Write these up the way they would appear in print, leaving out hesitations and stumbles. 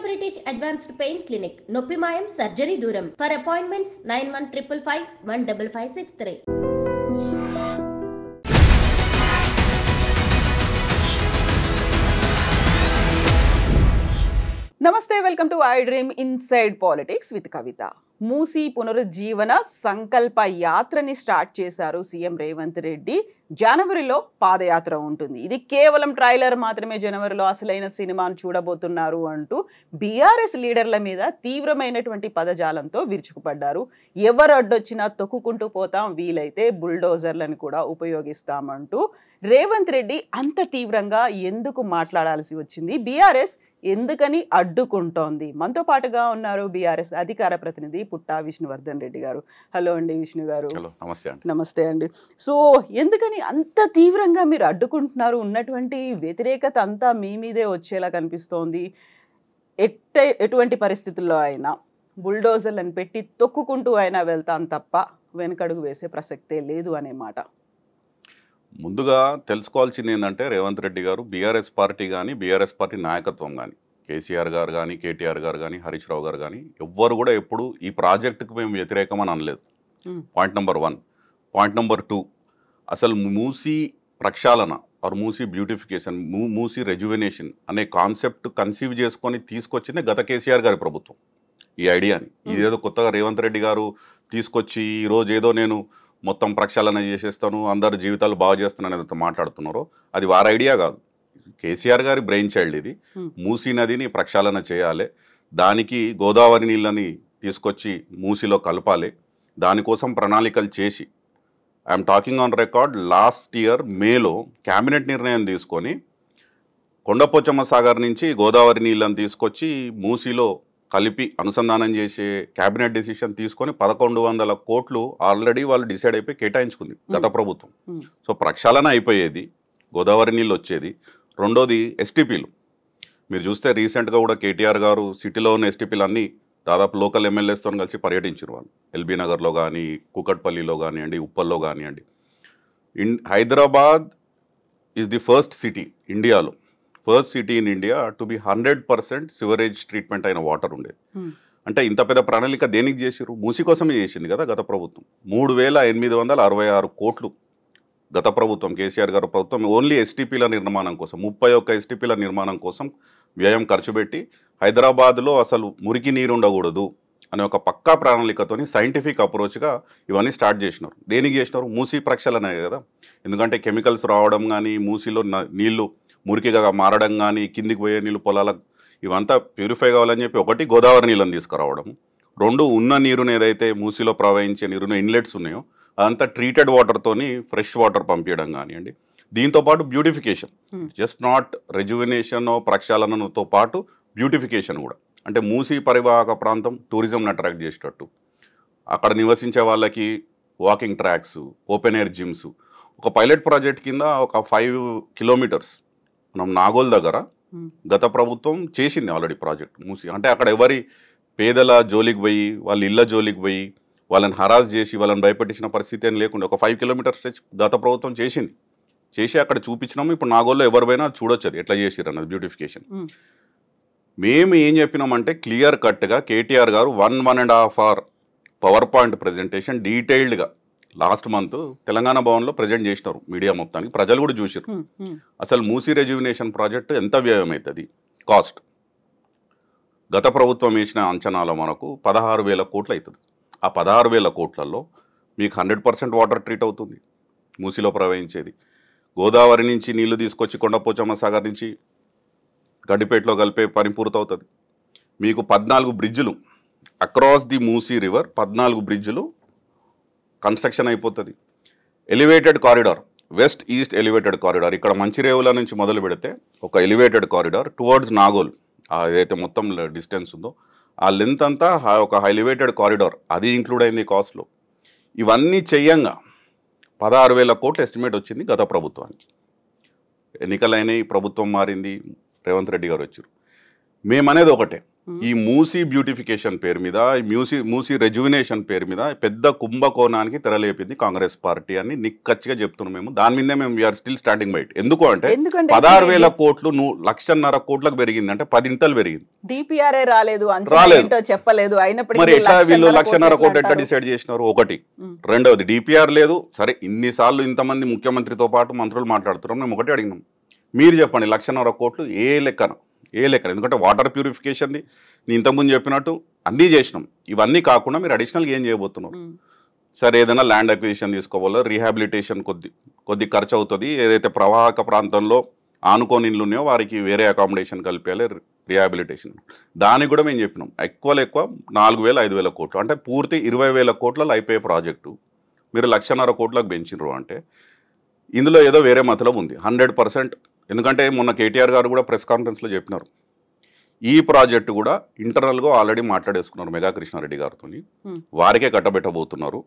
British Advanced Pain Clinic, Noppimayam Surgery Duram. For appointments 9155 15563. నమస్తే, welcome to iDream inside politics with Kavitha. Musi పునరుజ్జీవన సంకల్ప యాత్రని start చేశారు CM Revanth Reddy. జనవరిలో పాదయాత్ర ఉంటుంది. ఇది కేవలం ట్రైలర్ మాత్రమే, జనవరిలో అసలైన సినిమాను చూడబోతున్నారు అంటూ బీఆర్ఎస్ లీడర్ల మీద తీవ్రమైనటువంటి పదజాలంతో విరుచుకుపడ్డారు. ఎవరు అడ్డొచ్చినా తొక్కుకుంటూ పోతాం, వీలైతే బుల్డోజర్లను కూడా ఉపయోగిస్తామంటూ రేవంత్ రెడ్డి అంత తీవ్రంగా ఎందుకు మాట్లాడాల్సి వచ్చింది, బీఆర్ఎస్ ఎందుకని అడ్డుకుంటోంది? మనతో పాటుగా ఉన్నారు బీఆర్ఎస్ అధికార ప్రతినిధి పుట్టా విష్ణువర్ధన్ రెడ్డి గారు. హలో అండి విష్ణు గారు. నమస్తే అండి. సో ఎందుకని అంత తీవ్రంగా మీరు అడ్డుకుంటున్నారు? ఉన్నటువంటి వ్యతిరేకత అంతా మీ మీదే వచ్చేలా కనిపిస్తోంది. ఎటువంటి పరిస్థితుల్లో అయినా బుల్డోజర్లను పెట్టి తొక్కుకుంటూ అయినా వెళ్తాం తప్ప వెనకడుగు వేసే ప్రసక్తే లేదు అనే మాట. ముందుగా తెలుసుకోవాల్సింది ఏంటంటే, రేవంత్ రెడ్డి గారు బీఆర్ఎస్ పార్టీ కానీ, బీఆర్ఎస్ పార్టీ నాయకత్వం కానీ, కేసీఆర్ గారు కానీ, కేటీఆర్ గారు కానీ, హరీష్ రావు గారు కానీ ఎవ్వరు కూడా ఎప్పుడు ఈ ప్రాజెక్టుకు మేము వ్యతిరేకమని అనలేదు. Point number 1. పాయింట్ నెంబర్ 2, అసలు మూసీ ప్రక్షాళన ఆర్ మూసీ బ్యూటిఫికేషన్, మూసీ రెజ్యువెనేషన్ అనే కాన్సెప్ట్ కన్సీవ్ చేసుకొని తీసుకొచ్చిందే గత కేసీఆర్ గారి ప్రభుత్వం. ఈ ఐడియాని ఇదేదో కొత్తగా రేవంత్ రెడ్డి గారు తీసుకొచ్చి ఈరోజు ఏదో నేను మొత్తం ప్రక్షాళన చేసేస్తాను, అందరు జీవితాలు బాగు చేస్తానని ఏదైతే మాట్లాడుతున్నారో అది వారి ఐడియా కాదు. కేసీఆర్ గారి బ్రెయిన్ చైల్డ్ ఇది. మూసీ నదిని ప్రక్షాళన చేయాలి, దానికి గోదావరి నీళ్ళని తీసుకొచ్చి మూసీలో కలపాలి, దానికోసం ప్రణాళికలు చేసి I'm talking on record, last year మేలో క్యాబినెట్ నిర్ణయం తీసుకొని కొండపోచమ్మ సాగర్ నుంచి గోదావరి నీళ్ళని తీసుకొచ్చి మూసీలో కలిపి అనుసంధానం చేసే క్యాబినెట్ డెసిషన్ తీసుకొని 1100 కోట్లు ఆల్రెడీ వాళ్ళు డిసైడ్ అయిపోయి కేటాయించుకుంది గత ప్రభుత్వం. సో ప్రక్షాళన అయిపోయేది, గోదావరి నీళ్ళు వచ్చేది. రెండోది ఎస్టీపీలు. మీరు చూస్తే రీసెంట్గా కూడా కేటీఆర్ గారు సిటీలో ఉన్న ఎస్టీపీలు అన్నీ దాదాపు లోకల్ ఎమ్మెల్యేస్తో కలిసి పర్యటించారు వాళ్ళు. ఎల్బీ నగర్లో కానీ, కూకట్పల్లిలో కానివ్వండి, ఉప్పల్లో కానివ్వండి. Hyderabad is the first city ఇండియాలో, first city in India to be 100% sewerage treatment అయిన వాటర్ ఉండేది. అంటే ఇంత పెద్ద ప్రణాళిక దేనికి చేసిరు? మూసీ కోసమే చేసింది కదా గత ప్రభుత్వం. 3866 కోట్లు గత ప్రభుత్వం, కేసీఆర్ గారు ప్రభుత్వం ఓన్లీ ఎస్టీపీల నిర్మాణం కోసం, 31 ఎస్టీపీల నిర్మాణం కోసం వ్యయం ఖర్చు పెట్టి హైదరాబాద్లో అసలు మురికి నీరు ఉండకూడదు అనే ఒక పక్కా ప్రణాళికతోని సైంటిఫిక్ అప్రోచ్గా ఇవన్నీ స్టార్ట్ చేసినారు. దేనికి చేసినారు? మూసీ ప్రక్షాళనే కదా. ఎందుకంటే కెమికల్స్ రావడం కానీ, మూసీలో నీళ్లు మురికిగా మారడం కానీ, కిందికి పోయే నీళ్ళు పొలాలకు ఇవంతా ప్యూరిఫై కావాలని చెప్పి ఒకటి గోదావరి నీళ్ళని తీసుకురావడం, 2 ఉన్న నీరుని ఏదైతే మూసీలో ప్రవహించే నీరును ఇన్లెట్స్ ఉన్నాయో అదంతా ట్రీటెడ్ వాటర్తోని ఫ్రెష్ వాటర్ పంపించడం కానివ్వండి. దీంతోపాటు బ్యూటిఫికేషన్, జస్ట్ నాట్ రెజ్యువెనేషన్ ప్రక్షాళనతో పాటు బ్యూటిఫికేషన్ కూడా. అంటే మూసీ పరివాహక ప్రాంతం టూరిజంని అట్రాక్ట్ చేసేటట్టు, అక్కడ నివసించే వాళ్ళకి walking tracks, open air gyms. ఒక పైలట్ ప్రాజెక్ట్ కింద ఒక 5 కిలోమీటర్స్ మనం నాగోల్ దగ్గర గత ప్రభుత్వం చేసింది ఆల్రెడీ ప్రాజెక్ట్ మూసీ. అంటే అక్కడ ఎవరి పేదల జోలికి పోయి, వాళ్ళ ఇళ్ళ జోలికి పోయి వాళ్ళని హరాస్ చేసి వాళ్ళని భయపెట్టించిన పరిస్థితి ఏం లేకుండా ఒక 5 కిలోమీటర్ స్ట్రెచ్ గత ప్రభుత్వం చేసి అక్కడ చూపించినాము. ఇప్పుడు నాగోల్లో ఎవరిపైనా చూడొచ్చు అది ఎట్లా చేసిరు అన్నది బ్యూటిఫికేషన్. మేము ఏం చెప్పినామంటే క్లియర్ కట్గా కేటీఆర్ గారు 1.5 అవర్ పవర్ పాయింట్ ప్రజెంటేషన్ డీటెయిల్డ్గా లాస్ట్ మంత్ తెలంగాణ భవన్లో ప్రజెంట్ చేసినారు మీడియా మొత్తానికి. ప్రజలు కూడా చూసారు అసలు మూసీ రెజ్యువెనేషన్ ప్రాజెక్టు ఎంత వ్యయం అవుతుంది, కాస్ట్. గత ప్రభుత్వం వేసిన అంచనాలో మనకు 16,000 కోట్లు అవుతుంది. ఆ 16,000 కోట్లలో మీకు 100% వాటర్ ట్రీట్ అవుతుంది మూసీలో ప్రవహించేది. గోదావరి నుంచి నీళ్లు తీసుకొచ్చి కొండపోచమ్మ సాగర్ నుంచి గడ్డిపేటలో కలిపే పని పూర్తవుతుంది. మీకు 14 బ్రిడ్జులు అక్రాస్ ది మూసీ రివర్, 14 బ్రిడ్జులు కన్స్ట్రక్షన్ అయిపోతుంది. Elevated corridor, west east elevated corridor, ఇక్కడ మంచిరేవుల నుంచి మొదలు పెడితే ఒక ఎలివేటెడ్ కారిడార్ టువర్డ్స్ నాగోల్, ఏదైతే మొత్తం డిస్టెన్స్ ఉందో ఆ లెంత్ అంతా ఒక ఎలివేటెడ్ కారిడార్, అది ఇంక్లూడ్ అయింది కాస్ట్లో. ఇవన్నీ చెయ్యంగా 16,000 కోట్లు ఎస్టిమేట్ వచ్చింది గత ప్రభుత్వానికి. ఎన్నికలైనవి, ప్రభుత్వం మారింది, రేవంత్ రెడ్డి గారు వచ్చారు. మేమనేది ఒకటే, ఈ మూసీ బ్యూటిఫికేషన్ పేరు మీద, మూసీ రెజ్యువినేషన్ పేరు మీద పెద్ద కుంభకోణానికి తెరలేపింది కాంగ్రెస్ పార్టీ అని నిక్కచ్చిగా చెప్తున్నాం మేము. దాని మీదే మేము వీఆర్ స్టిల్ స్టాండింగ్ బైట్. ఎందుకంటే 16,000 కోట్లు 1,50,000 కోట్లకు పెరిగింది అంటే 10 ఇంటలు పెరిగింది. డిపిఆర్ఏ రాలేదు, చెప్పలేదు. మరి ఎట్లా వీళ్ళు 1,50,000 కోట్లు ఎట్లా డిసైడ్ చేసినారు? ఒకటి. రెండవది డిపిఆర్ లేదు. సరే ఇన్నిసార్లు ఇంతమంది ముఖ్యమంత్రితో పాటు మంత్రులు మాట్లాడుతున్నాం, మేము ఒకటి అడిగినాం, మీరు చెప్పండి 1,50,000 కోట్లు ఏ లెక్కన? ఎందుకంటే వాటర్ ప్యూరిఫికేషన్ది నేను ఇంతకుముందు చెప్పినట్టు అన్నీ చేసినాం. ఇవన్నీ కాకుండా మీరు అడిషనల్గా ఏం చేయబోతున్నారు? సరే ఏదైనా ల్యాండ్ అక్విజిషన్ తీసుకోవాలో, రీహాబిలిటేషన్ కొద్ది ఖర్చు అవుతుంది. ఏదైతే ప్రవాహక ప్రాంతంలో ఆనుకోని ఇళ్ళు ఉన్నాయో వారికి వేరే అకామిడేషన్ కలిపేయాలి, రీహాబిలిటేషన్. దానికి కూడా మేము చెప్పినాం ఎక్కువ 4,000-5,000 కోట్లు అంటే పూర్తి 20,000 కోట్లలో అయిపోయే ప్రాజెక్టు మీరు 1,50,000 కోట్లకు పెంచినారు అంటే ఇందులో ఏదో వేరే మతలం ఉంది 100%. ఎందుకంటే మొన్న కేటీఆర్ గారు కూడా ప్రెస్ కాన్ఫరెన్స్లో చెప్పినారు, ఈ ప్రాజెక్టు కూడా ఇంటర్నల్గా ఆల్రెడీ మాట్లాడేసుకున్నారు మెగా కృష్ణారెడ్డి గారితో, వారికే కట్టబెట్టబోతున్నారు.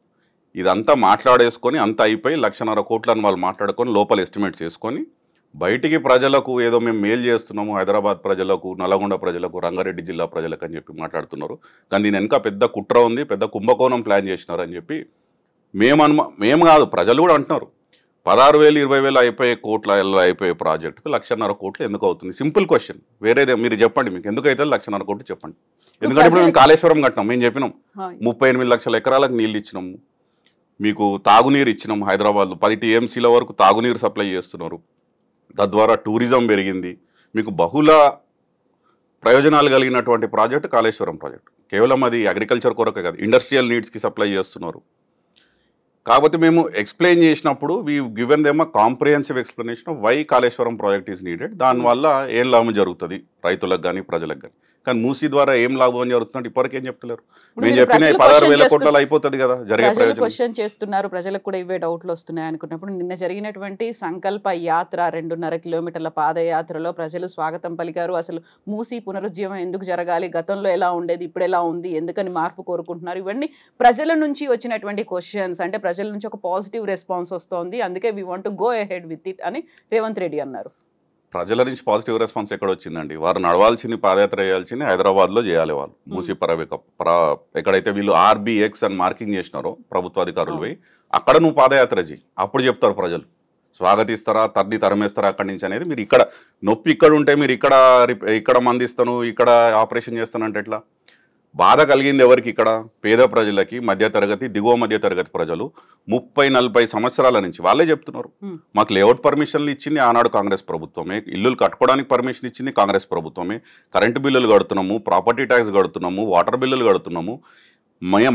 ఇదంతా మాట్లాడేసుకొని అంతా అయిపోయి 1,50,000 కోట్లను వాళ్ళు మాట్లాడుకొని లోపల ఎస్టిమేట్స్ చేసుకొని బయటికి ప్రజలకు ఏదో మేము మేలు చేస్తున్నాము, హైదరాబాద్ ప్రజలకు, నల్గొండ ప్రజలకు, రంగారెడ్డి జిల్లా ప్రజలకు అని చెప్పి మాట్లాడుతున్నారు. కానీ దీని వెనక పెద్ద కుట్ర ఉంది, పెద్ద కుంభకోణం ప్లాన్ చేసినారు అని చెప్పి మేము కాదు ప్రజలు కూడా అంటున్నారు. 16,000 20,000 అయిపోయే ప్రాజెక్టుకు 1,50,000 కోట్లు ఎందుకు అవుతుంది? Simple question. వేరేదే మీరు చెప్పండి, మీకు ఎందుకు అయితే 1,50,000 కోట్లు చెప్పండి. ఎందుకంటే ఇప్పుడు మేము కాళేశ్వరం కట్టినాం, మేము చెప్పినాం 38 లక్షల ఎకరాలకు నీళ్ళు ఇచ్చినాము, మీకు తాగునీరు ఇచ్చినాం. హైదరాబాద్లో 10 TMCల వరకు తాగునీరు సప్లై చేస్తున్నారు. తద్వారా టూరిజం పెరిగింది. మీకు బహుళ ప్రయోజనాలు కలిగినటువంటి ప్రాజెక్టు కాళేశ్వరం ప్రాజెక్టు. కేవలం అది అగ్రికల్చర్ కొరకే కాదు, ఇండస్ట్రియల్ నీడ్స్కి సప్లై చేస్తున్నారు. కాకపోతే మేము ఎక్స్ప్లెయిన్ చేసినప్పుడు we given them comprehensive explanation of why Kaleshwaram project is needed. దానివల్ల ఏం లాభం జరుగుతుంది రైతులకు కానీ ప్రజలకు కానీ. కానీ మూసీ ద్వారా ఏం లాభం జరుగుతుందంటే ఇప్పటికేం చెప్తలేరు. మేము చెప్పిన 16,000 కోట్లలో అయిపోతుంది కదా జరిగే ప్రయోజనం. క్వశ్చన్ చేస్తున్నారు, ప్రజలకు కూడా ఇవే డౌట్లు వస్తున్నాయి అనుకున్నప్పుడు నిన్న జరిగినటువంటి సంకల్ప యాత్ర 2.5 కిలోమీటర్ల పాదయాత్రలో ప్రజలు స్వాగతం పలికారు. అసలు మూసీ పునరుజ్జీవం ఎందుకు జరగాలి, గతంలో ఎలా ఉండేది, ఇప్పుడు ఎలా ఉంది, ఎందుకని మార్పు కోరుకుంటున్నారు, ఇవన్నీ ప్రజల నుంచి వచ్చినటువంటి క్వశ్చన్స్. అంటే ప్రజల నుంచి ఒక పాజిటివ్ రెస్పాన్స్ వస్తోంది, అందుకే we want to go ahead with it అని రేవంత్ రెడ్డి అన్నారు. ప్రజల నుంచి పాజిటివ్ రెస్పాన్స్ ఎక్కడ వచ్చిందండి? వారు నడవాల్సింది, పాదయాత్ర చేయాల్సింది హైదరాబాద్లో చేయాలి. వాళ్ళు మూసీ ఎక్కడైతే వీళ్ళు RBX అని మార్కింగ్ చేసినారో ప్రభుత్వ అధికారులు పోయి అక్కడ నువ్వు పాదయాత్ర చేయి, అప్పుడు చెప్తారు ప్రజలు స్వాగతిస్తారా తరిమేస్తారా అక్కడి నుంచి అనేది. మీరు ఇక్కడ నొప్పి ఇక్కడ ఉంటే మీరు ఇక్కడ మందిస్తాను, ఇక్కడ ఆపరేషన్ చేస్తానంటే ఎట్లా? బాధ కలిగింది ఎవరికి? ఇక్కడ పేద ప్రజలకి, మధ్యతరగతి, దిగువ మధ్యతరగతి ప్రజలు 30-40 సంవత్సరాల నుంచి వాళ్ళే చెప్తున్నారు. మాకు లేఅవుట్ పర్మిషన్లు ఇచ్చింది ఆనాడు కాంగ్రెస్ ప్రభుత్వమే, ఇల్లులు కట్టుకోవడానికి పర్మిషన్ ఇచ్చింది కాంగ్రెస్ ప్రభుత్వమే, కరెంటు బిల్లులు కడుతున్నాము, ప్రాపర్టీ ట్యాక్స్ కడుతున్నాము, వాటర్ బిల్లులు కడుతున్నాము.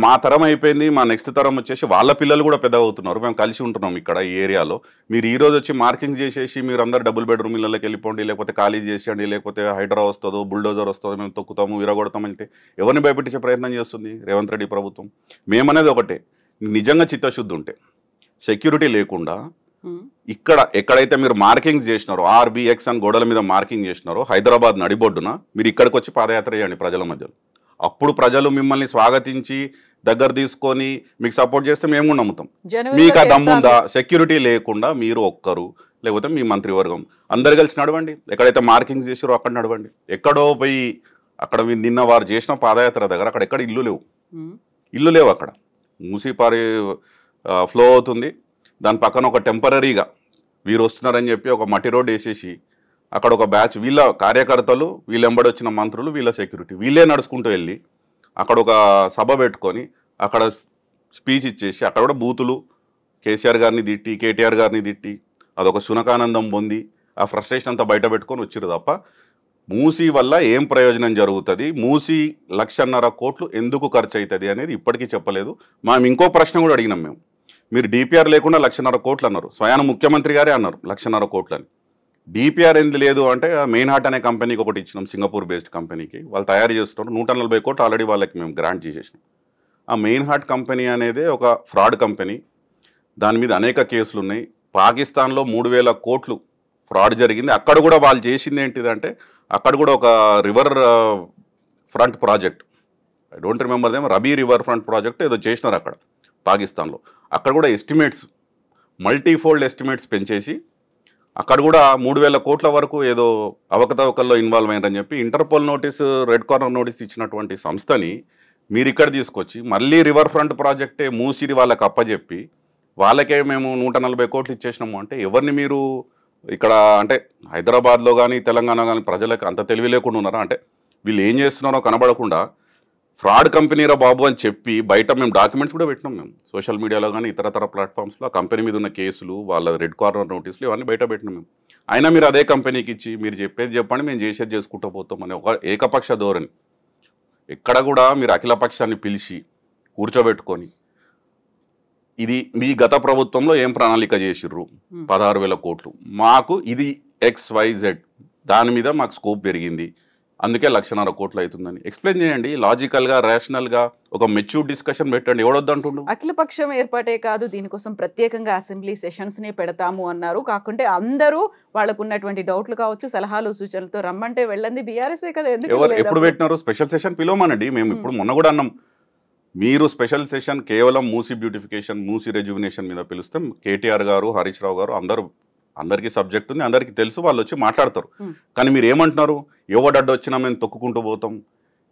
మా తరం అయిపోయింది, మా నెక్స్ట్ తరం వచ్చేసి వాళ్ళ పిల్లలు కూడా పెద్దగా అవుతున్నారు. మేము కలిసి ఉంటున్నాం ఇక్కడ ఈ ఏరియాలో. మీరు ఈ రోజు వచ్చి మార్కింగ్ చేసేసి మీరు అందరు డబుల్ బెడ్రూమ్ ఇళ్ళకి వెళ్ళిపోండి, లేకపోతే ఖాళీ చేసేయండి, లేకపోతే హైడ్రా వస్తుందో బుల్డోజర్ వస్తుందో మేము తొక్కుతాము విరగొడతామంటే ఎవరిని భయపెట్టించే ప్రయత్నం చేస్తుంది రేవంత్ రెడ్డి ప్రభుత్వం. మేమనేది ఒకటే, నిజంగా చిత్తశుద్ధి ఉంటే సెక్యూరిటీ లేకుండా ఎక్కడైతే మీరు మార్కింగ్స్ చేసినారో RBX అని గోడల మీద మార్కింగ్ చేసినారో హైదరాబాద్ నడిబొడ్డున మీరు ఇక్కడికి వచ్చి పాదయాత్ర చేయండి ప్రజల మధ్యలో. అప్పుడు ప్రజలు మిమ్మల్ని స్వాగతించి దగ్గర తీసుకొని మీకు సపోర్ట్ చేస్తే మేము కూడా నమ్ముతాం. మీకు ఆ దమ్ముందా? సెక్యూరిటీ లేకుండా మీరు ఒక్కరు లేకపోతే మీ మంత్రివర్గం అందరు కలిసి నడవండి, ఎక్కడైతే మార్కింగ్స్ చేసారో అక్కడ నడవండి. ఎక్కడో పోయి అక్కడ నిన్న వారు చేసిన పాదయాత్ర దగ్గర అక్కడ ఎక్కడ ఇల్లు లేవు. అక్కడ మూసీ ఫ్లో అవుతుంది, దాని పక్కన ఒక టెంపరీగా వీరు వస్తున్నారని చెప్పి ఒక మట్టి రోడ్డు వేసేసి అక్కడ ఒక బ్యాచ్ వీళ్ళ కార్యకర్తలు, వీళ్ళు వెంబడొచ్చిన మంత్రులు, వీళ్ళ సెక్యూరిటీ వీళ్ళే నడుచుకుంటూ వెళ్ళి అక్కడ ఒక సభ పెట్టుకొని అక్కడ స్పీచ్ ఇచ్చేసి అక్కడ కూడా బూతులు కేసీఆర్ గారిని తిట్టి, కేటీఆర్ గారిని తిట్టి అదొక శునకానందం పొంది ఆ ఫ్రస్ట్రేషన్ అంతా బయట పెట్టుకొని వచ్చారు తప్ప మూసీ వల్ల ఏం ప్రయోజనం జరుగుతుంది, మూసీ 1,50,000 కోట్లు ఎందుకు ఖర్చు అవుతుంది అనేది ఇప్పటికీ చెప్పలేదు. మేము ఇంకో ప్రశ్న కూడా అడిగినాం. మీరు డిపిఆర్ లేకుండా 1,50,000 కోట్లు అన్నారు, స్వయాన ముఖ్యమంత్రి గారే అన్నారు 1,50,000 కోట్లు అని. డిపిఆర్ ఎందుకు లేదు అంటే మెయిన్ హార్ట్ అనే కంపెనీకి ఒకటి ఇచ్చినాం, సింగపూర్ బేస్డ్ కంపెనీకి. వాళ్ళు తయారు చేస్తున్నారు 140 కోట్లు ఆల్రెడీ వాళ్ళకి మేము గ్రాంట్ చేసేసినాం. ఆ మెయిన్ హార్ట్ కంపెనీ అనేది ఒక ఫ్రాడ్ కంపెనీ, దాని మీద అనేక కేసులు ఉన్నాయి. పాకిస్తాన్లో 3,000 కోట్లు ఫ్రాడ్ జరిగింది. అక్కడ కూడా వాళ్ళు చేసింది ఏంటిదంటే అక్కడ కూడా ఒక river front project, I don't remember them, rabi river front project ఏదో చేసినారు అక్కడ పాకిస్తాన్లో. అక్కడ కూడా ఎస్టిమేట్స్ మల్టీఫోల్డ్ ఎస్టిమేట్స్ పెంచేసి అక్కడ కూడా 3,000 కోట్ల వరకు ఏదో అవకతవకల్లో ఇన్వాల్వ్ అయ్యారని చెప్పి interpole notice, red corner notice ఇచ్చినటువంటి సంస్థని మీరు ఇక్కడ తీసుకొచ్చి మళ్ళీ రివర్ ఫ్రంట్ ప్రాజెక్టే మూసిది వాళ్ళకి అప్పచెప్పి వాళ్ళకే మేము 140 కోట్లు ఇచ్చేసినాము అంటే ఎవరిని మీరు ఇక్కడ అంటే హైదరాబాద్లో కానీ తెలంగాణ కానీ ప్రజలకు అంత తెలివి లేకుండా ఉన్నారా? అంటే వీళ్ళు ఏం చేస్తున్నారో కనబడకుండా ఫ్రాడ్ కంపెనీరా బాబు అని చెప్పి బయట మేము డాక్యుమెంట్స్ కూడా పెట్టినాం. మేము సోషల్ మీడియాలో కానీ ఇతరతర ప్లాట్ఫామ్స్లో ఆ కంపెనీ మీద ఉన్న కేసులు, వాళ్ళ రెడ్ కార్నర్ నోటీసులు ఇవన్నీ బయట పెట్టినాం మేము. అయినా మీరు అదే కంపెనీకి ఇచ్చి మీరు చెప్పేది చెప్పండి, మేము చేసేది చేసుకుంటూ పోతాం అని ఒక ఏకపక్ష ధోరణి. ఎక్కడ కూడా మీరు అఖిలపక్షాన్ని పిలిచి కూర్చోబెట్టుకొని ఇది మీ గత ప్రభుత్వంలో ఏం ప్రణాళిక చేసిర్రు, 16,000 కోట్లు మాకు ఇది XYZ దాని మీద మాకు స్కోప్ పెరిగింది అందుకే 1,50,000 కోట్లు అవుతుందని ఎక్స్ప్లెయిన్ చేయండి. లాజికల్గా, రేషనల్గా ఒక మెచ్యూర్ డిస్కషన్ పెట్టండి. ఎవడొద్దంటుండు? అఖిలపక్షం ఏర్పాటే కాదు, దీనికోసం ప్రత్యేకంగా అసెంబ్లీ సెషన్స్ని పెడతాము అన్నారు. కాకుంటే అందరూ వాళ్ళకు ఉన్నటువంటి డౌట్లు కావచ్చు, సలహాలు సూచనలతో రమ్మంటే వెళ్ళండి బీఆర్ఎస్ఏ కదా. ఎప్పుడు పెట్టినారు? స్పెషల్ సెషన్ పిలవమనండి. మేము ఇప్పుడు మొన్న కూడా అన్నాం, మీరు స్పెషల్ సెషన్ కేవలం మూసీ బ్యూటిఫికేషన్, మూసీ రెజ్యువినేషన్ మీద పిలిస్తే కేటీఆర్ గారు, హరీష్ రావు గారు అందరికీ సబ్జెక్ట్ ఉంది, అందరికీ తెలుసు, వాళ్ళు వచ్చి మాట్లాడతారు. కానీ మీరు ఏమంటున్నారు? ఎవడడ్డు వచ్చినా మేము తొక్కుకుంటూ పోతాం,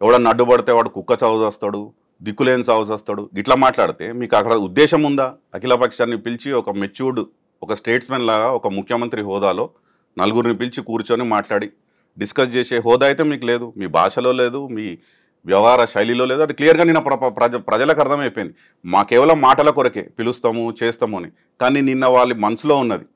ఎవడన్నా అడ్డుపడితే వాడు కుక్క చావు చేస్తాడు, దిక్కులేని చావు చేస్తాడు, ఇట్లా మాట్లాడితే మీకు అక్కడ ఉద్దేశం ఉందా? అఖిలపక్షాన్ని పిలిచి ఒక మెచ్యూర్డ్, ఒక స్టేట్స్మెన్ లాగా, ఒక ముఖ్యమంత్రి హోదాలో నలుగురిని పిలిచి కూర్చొని మాట్లాడి డిస్కస్ చేసే హోదా అయితే మీకు లేదు. మీ భాషలో లేదు, మీ వ్యవహార శైలిలో లేదు. అది క్లియర్గా నిన్న ప్రజలకు అర్థమైపోయింది. మా కేవలం మాటల కొరకే పిలుస్తాము, చేస్తాము అని. కానీ నిన్న వాళ్ళ మనసులో ఉన్నది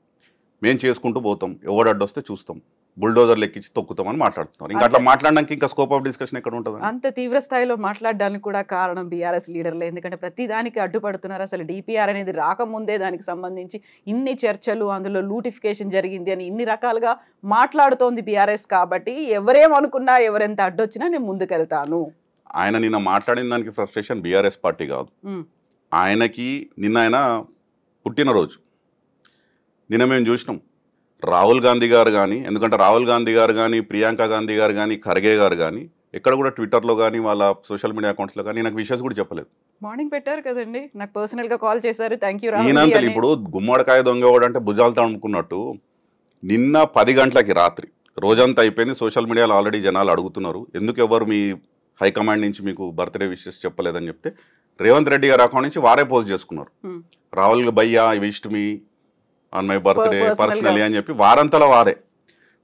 మేము చేసుకుంటూ పోతాం, ఎవడడ్డు వస్తే చూస్తాం, బుల్డోజర్లు ఎక్కించి తొక్కుతామని మాట్లాడుతున్నారు. ఇంకా అట్లా మాట్లాడడానికి ఇంకా స్కోప్ ఆఫ్ డిస్కషన్ ఎక్కడ ఉంటుంది? అంత తీవ్ర స్థాయిలో మాట్లాడడానికి కూడా కారణం బీఆర్ఎస్ లీడర్లే. ఎందుకంటే ప్రతి దానికి అడ్డుపడుతున్నారు. అసలు డిపిఆర్ అనేది రాకముందే దానికి సంబంధించి ఇన్ని చర్చలు, అందులో లూటిఫికేషన్ జరిగింది అని ఇన్ని రకాలుగా మాట్లాడుతోంది బీఆర్ఎస్. కాబట్టి ఎవరేమనుకున్నా, ఎవరెంత అడ్డొచ్చినా నేను ముందుకెళ్తాను. ఆయన నిన్న మాట్లాడిన దానికి ఫ్రస్ట్రేషన్ బీఆర్ఎస్ పార్టీ కాదు, ఆయనకి నిన్న ఆయన పుట్టినరోజు. నిన్న మేము చూసినాం రాహుల్ గాంధీ గారు కానీ, ఎందుకంటే రాహుల్ గాంధీ గారు కానీ, ప్రియాంక గాంధీ గారు కానీ, ఖర్గే గారు కానీ ఎక్కడ కూడా ట్విట్టర్లో కానీ వాళ్ళ సోషల్ మీడియా అకౌంట్స్లో కానీ నాకు విషెస్ కూడా చెప్పలేదు. మార్నింగ్ పెట్టారు కదండి, నాకు పర్సనల్గా కాల్ చేశారు, థ్యాంక్ యూ. ఈయనంతలు ఇప్పుడు గుమ్మడికాయ దొంగవాడు అంటే భుజాలతో అమ్ముకున్నట్టు నిన్న 10 గంటలకి రాత్రి రోజంతా అయిపోయింది. సోషల్ మీడియాలో ఆల్రెడీ జనాలు అడుగుతున్నారు ఎందుకు ఎవరు మీ హైకమాండ్ నుంచి మీకు బర్త్డే విషెస్ చెప్పలేదని చెప్తే రేవంత్ రెడ్డి గారి అకౌంట్ నుంచి వారే పోస్ట్ చేసుకున్నారు. రాహుల్ భయ్యా wished me on my birthday personally అని చెప్పి వారంతలో వారే.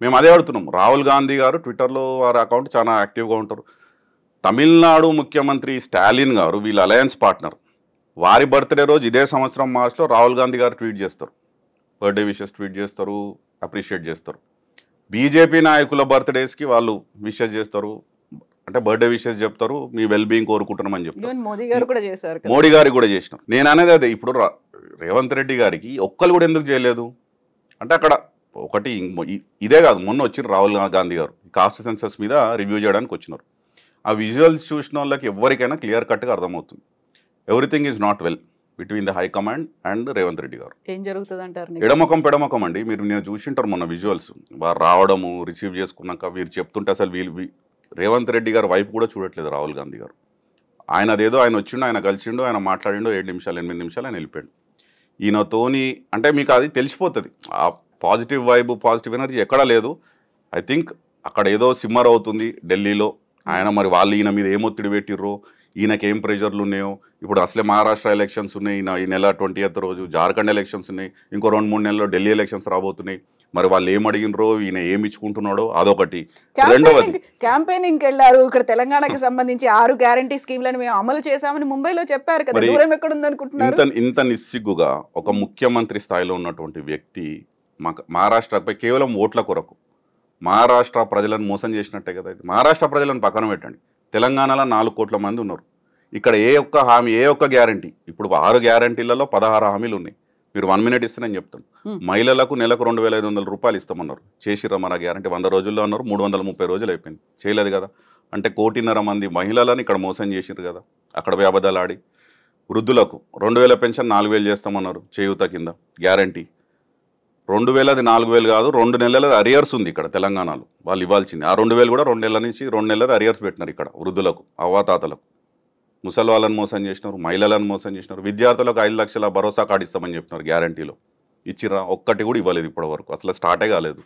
మేము అదే అడుగుతున్నాం. రాహుల్ గాంధీ గారు ట్విట్టర్లో వారి అకౌంట్ చాలా యాక్టివ్గా ఉంటారు. తమిళనాడు ముఖ్యమంత్రి స్టాలిన్ గారు వీళ్ళ అలయన్స్ పార్ట్నర్, వారి బర్త్డే రోజు ఇదే సంవత్సరం మార్చిలో రాహుల్ గాంధీ గారు ట్వీట్ చేస్తారు, బర్త్డే విషెస్ ట్వీట్ చేస్తారు, అప్రిషియేట్ చేస్తారు. బీజేపీ నాయకుల బర్త్డేస్కి వాళ్ళు విషెస్ చేస్తారు, అంటే బర్త్డే విషెస్ చెప్తారు, మీ వెల్ బీయింగ్ కోరుకుంటున్నామని చెప్తారు. మోదీ గారు కూడా చేశారు, మోడీ గారికి కూడా చేసినారు. నేను అనేది అదే, ఇప్పుడు రేవంత్ రెడ్డి గారికి ఒక్కరు కూడా ఎందుకు చేయలేదు అంటే అక్కడ ఒకటి ఇదే కాదు, మొన్న వచ్చిన రాహుల్ గాంధీ గారు కాస్ట్ సెన్సస్ మీద రివ్యూ చేయడానికి వచ్చినారు. ఆ విజువల్స్ చూసిన వాళ్ళకి ఎవరికైనా క్లియర్ కట్గా అర్థమవుతుంది everything is not well between the high command and Revanth Reddy గారు. ఏం జరుగుతుంది అంటారు? పెడమకం అండి. మీరు నేను చూసింటారు మొన్న విజువల్స్, వారు రావడము, రిసీవ్ చేసుకున్నాక వీరు చెప్తుంటే అసలు వీళ్ళు రేవంత్ రెడ్డి గారు వైపు కూడా చూడట్లేదు రాహుల్ గాంధీ గారు. ఆయన అదేదో ఆయన వచ్చిండు, ఆయన కలిసిండు, ఆయన మాట్లాడిండు, 7 నిమిషాలు 8 నిమిషాలు ఆయన వెళ్ళిపోయాడు. ఈయనతోని అంటే మీకు అది తెలిసిపోతుంది, ఆ పాజిటివ్ వైబ్, పాజిటివ్ ఎనర్జీ ఎక్కడా లేదు. ఐ థింక్ అక్కడ ఏదో సిమ్మర్ అవుతుంది ఢిల్లీలో. ఆయన మరి వాళ్ళు ఈయన మీద ఏం ఒత్తిడి పెట్టిర్రో, ఈయనకి ఏం ప్రెషర్లు ఉన్నాయో. ఇప్పుడు అసలే మహారాష్ట్ర ఎలక్షన్స్ ఉన్నాయి, ఈ నెల 20th రోజు జార్ఖండ్ ఎలక్షన్స్ ఉన్నాయి, ఇంకో 2-3 నెలల్లో ఢిల్లీ ఎలక్షన్స్ రాబోతున్నాయి. మరి వాళ్ళు ఏం అడిగినరో, ఈయన ఏమి ఇచ్చుకుంటున్నాడో అదొకటి. రెండవది క్యాంపెయినింగ్ వెళ్ళారు, ఇక్కడ తెలంగాణకి సంబంధించి 6 గ్యారంటీ స్కీమ్లను మేము అమలు చేశామని ముంబైలో చెప్పారు కదా, దూరం ఎక్కడ ఉంది అనుకుంటున్నారు? ఇంత నిస్సిగ్గుగా ఒక ముఖ్యమంత్రి స్థాయిలో ఉన్నటువంటి వ్యక్తి మహారాష్ట్రపై కేవలం ఓట్ల కొరకు మహారాష్ట్ర ప్రజలను మోసం చేసినట్టే కదా. మహారాష్ట్ర ప్రజలను పక్కన పెట్టండి, తెలంగాణలో 4 కోట్ల మంది ఉన్నారు. ఇక్కడ ఏ ఒక్క హామీ, ఏ ఒక్క గ్యారంటీ, ఇప్పుడు 6 గ్యారంటీలలో 16 హామీలు ఉన్నాయి. మీరు 1 మినిట్ ఇస్తే నేను చెప్తాను. మహిళలకు నెలకు 2,500 రూపాయలు ఇస్తామన్నారు, చేసిర్రా మన గ్యారంటీ? 100 రోజుల్లో అన్నారు, 330 రోజులు అయిపోయింది, చేయలేదు కదా. అంటే 1.5 మంది మహిళలని ఇక్కడ మోసం చేసిర్రు కదా. అక్కడ వ్యబదాలు ఆడి వృద్ధులకు 2,000 పెన్షన్ 4,000 చేస్తామన్నారు చేయూత కింద గ్యారంటీ. 2,000 అది 4,000 కాదు, 2 నెలలది అరియర్స్ ఉంది ఇక్కడ తెలంగాణలో, వాళ్ళు ఇవ్వాల్సింది. ఆ 2,000 కూడా 2 నెలల నుంచి 2 నెలలది అరియర్స్ పెట్టినారు ఇక్కడ వృద్ధులకు, అవ్వాతాతలకు. ముసలి వాళ్ళని మోసం చేసినారు, మహిళలను మోసం చేసినారు. విద్యార్థులకు 5 లక్షల భరోసా కార్డు ఇస్తామని చెప్పినారు గ్యారంటీలో, ఇచ్చిరా? ఒక్కటి కూడా ఇవ్వలేదు ఇప్పటివరకు, అసలు స్టార్టే కాలేదు.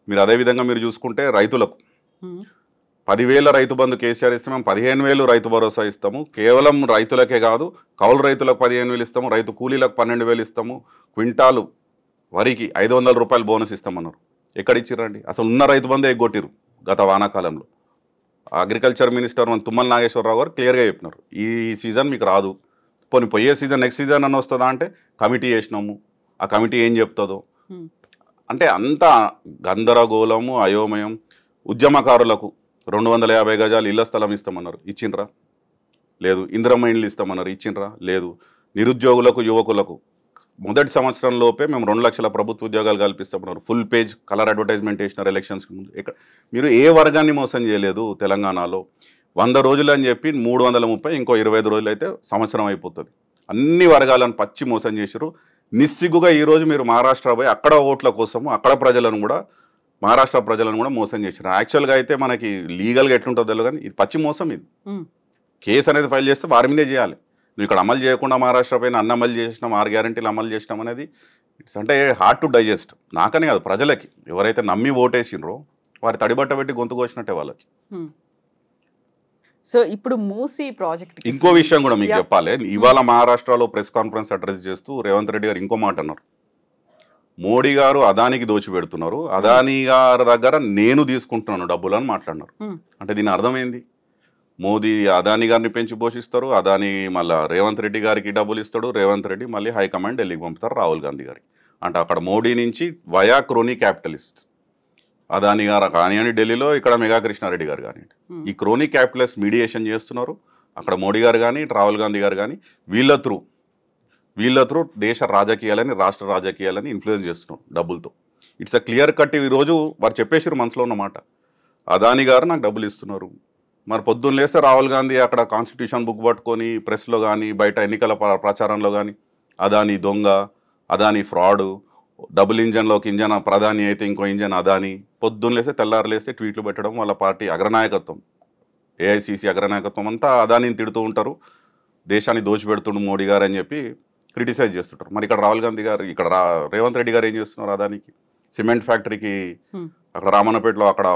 మీరు అదేవిధంగా మీరు చూసుకుంటే రైతులకు 10,000 రైతు బంధు కేసీఆర్ ఇస్తే మేము 15,000 రైతు భరోసా ఇస్తాము. కేవలం రైతులకే కాదు, కౌలు రైతులకు 15,000 ఇస్తాము, రైతు కూలీలకు 12,000 ఇస్తాము, క్వింటాలు వరికి 500 రూపాయలు బోనస్ ఇస్తామన్నారు. ఎక్కడ ఇచ్చిర్రండి? అసలు ఉన్న రైతు బంధు ఎగ్గొట్టిరు గత వానాకాలంలో. అగ్రికల్చర్ మినిస్టర్ మన తుమ్మల నాగేశ్వరరావు గారు క్లియర్గా చెప్పినారు, ఈ సీజన్ మీకు రాదు, పోనీ పోయే సీజన్ నెక్స్ట్ సీజన్ అని వస్తుందా అంటే కమిటీ చేసినాము, ఆ కమిటీ ఏం చెప్తుందో. అంటే అంత గందరగోళము, అయోమయం. ఉద్యమకారులకు 250 గజాలు ఇళ్ల స్థలం ఇస్తామన్నారు, ఇచ్చిండ్రా? లేదు. ఇందిరమ్మ ఇండ్లు ఇస్తామన్నారు, ఇచ్చిండ్రా? లేదు. నిరుద్యోగులకు, యువకులకు మొదటి సంవత్సరంలోపే మేము 2 లక్షల ప్రభుత్వ ఉద్యోగాలు కల్పిస్తామన్నారు. ఫుల్ పేజ్ కలర్ అడ్వర్టైజ్మెంట్ వేసినారు ఎలక్షన్స్కి ముందు. ఇక్కడ మీరు ఏ వర్గాన్ని మోసం చేయలేదు తెలంగాణలో. 100 రోజులు అని చెప్పి 330, ఇంకో 25 రోజులు అయితే సంవత్సరం అయిపోతుంది. అన్ని వర్గాలను పచ్చి మోసం చేశారు. నిస్సిగ్గుగా ఈరోజు మీరు మహారాష్ట్ర పోయి అక్కడ ఓట్ల కోసము అక్కడ ప్రజలను కూడా, మహారాష్ట్ర ప్రజలను కూడా మోసం చేశారు. యాక్చువల్గా అయితే మనకి లీగల్గా ఎట్లుంటుందో తెలియదు, కానీ ఇది పచ్చి మోసం. ఇది కేసు అనేది ఫైల్ చేస్తే వారి మీదే చేయాలి. నువ్వు ఇక్కడ అమలు చేయకుండా మహారాష్ట్ర పైన అన్ని అమలు చేసినాం, 6 గ్యారెంటీలు అమలు చేసినాం అనేది ఇట్స్ అంటే హార్డ్ టు డైజెస్ట్. నాకనే కాదు, ప్రజలకి ఎవరైతే నమ్మి ఓటేసినరో వారి తడిబట్ట పెట్టి గొంతు కోసినట్టే వాళ్ళకి. సో ఇప్పుడు మూసీ ప్రాజెక్ట్ ఇంకో విషయం కూడా మీకు చెప్పాలి. ఇవాళ మహారాష్ట్రలో ప్రెస్ కాన్ఫరెన్స్ అడ్రస్ చేస్తూ రేవంత్ రెడ్డి గారు ఇంకో మాట అన్నారు. మోడీ గారు అదానికి దోచిపెడుతున్నారు, అదానీ గారి దగ్గర నేను తీసుకుంటున్నాను డబ్బులు అని మాట్లాడినారు. అంటే దీని అర్థమైంది, మోదీ అదానీ గారిని పెంచి పోషిస్తారు, అదానీ మళ్ళీ రేవంత్ రెడ్డి గారికి డబ్బులు ఇస్తాడు, రేవంత్ రెడ్డి మళ్ళీ హైకమాండ్ ఢిల్లీకి పంపుతారు రాహుల్ గాంధీ గారికి. అంటే అక్కడ మోడీ నుంచి వయా క్రోనీ క్యాపిటలిస్ట్ అదానీ గారు కానివ్వండి ఢిల్లీలో, ఇక్కడ మెగా కృష్ణారెడ్డి గారు కానివ్వండి, ఈ క్రోనీ క్యాపిటలిస్ట్ మీడియేషన్ చేస్తున్నారు. అక్కడ మోడీ గారు కానీ రాహుల్ గాంధీ గారు కానీ వీళ్ళ త్రూ దేశ రాజకీయాలని, రాష్ట్ర రాజకీయాలని ఇన్ఫ్లుయెన్స్ చేస్తున్నారు డబ్బులతో. It's a clear cut. ఈరోజు వారు చెప్పేసారు మనసులో ఉన్నమాట, అదానీ గారు నాకు డబ్బులు ఇస్తున్నారు. మరి పొద్దున్న లేస్తే రాహుల్ గాంధీ అక్కడ కాన్స్టిట్యూషన్ బుక్ పట్టుకొని ప్రెస్లో కానీ బయట ఎన్నికల ప్రచారంలో కానీ అదానీ దొంగ, అదానీ ఫ్రాడు, డబుల్ ఇంజన్లో ఒక ఇంజన్ ప్రధాని అయితే ఇంకో ఇంజన్ అదానీ, పొద్దున్న లేస్తే తెల్లారు లేస్తే ట్వీట్లు పెట్టడం. వాళ్ళ పార్టీ అగ్రనాయకత్వం, ఏఐసిసి అగ్రనాయకత్వం అంతా అదానీని తిడుతూ ఉంటారు, దేశాన్ని దోచిపెడుతుండు మోడీ గారు అని చెప్పి క్రిటిసైజ్ చేస్తుంటారు. మరి ఇక్కడ రాహుల్ గాంధీ గారు, ఇక్కడ రేవంత్ రెడ్డి గారు ఏం చేస్తున్నారు? అదానికి సిమెంట్ ఫ్యాక్టరీకి అక్కడ రామన్నపేటలో అక్కడ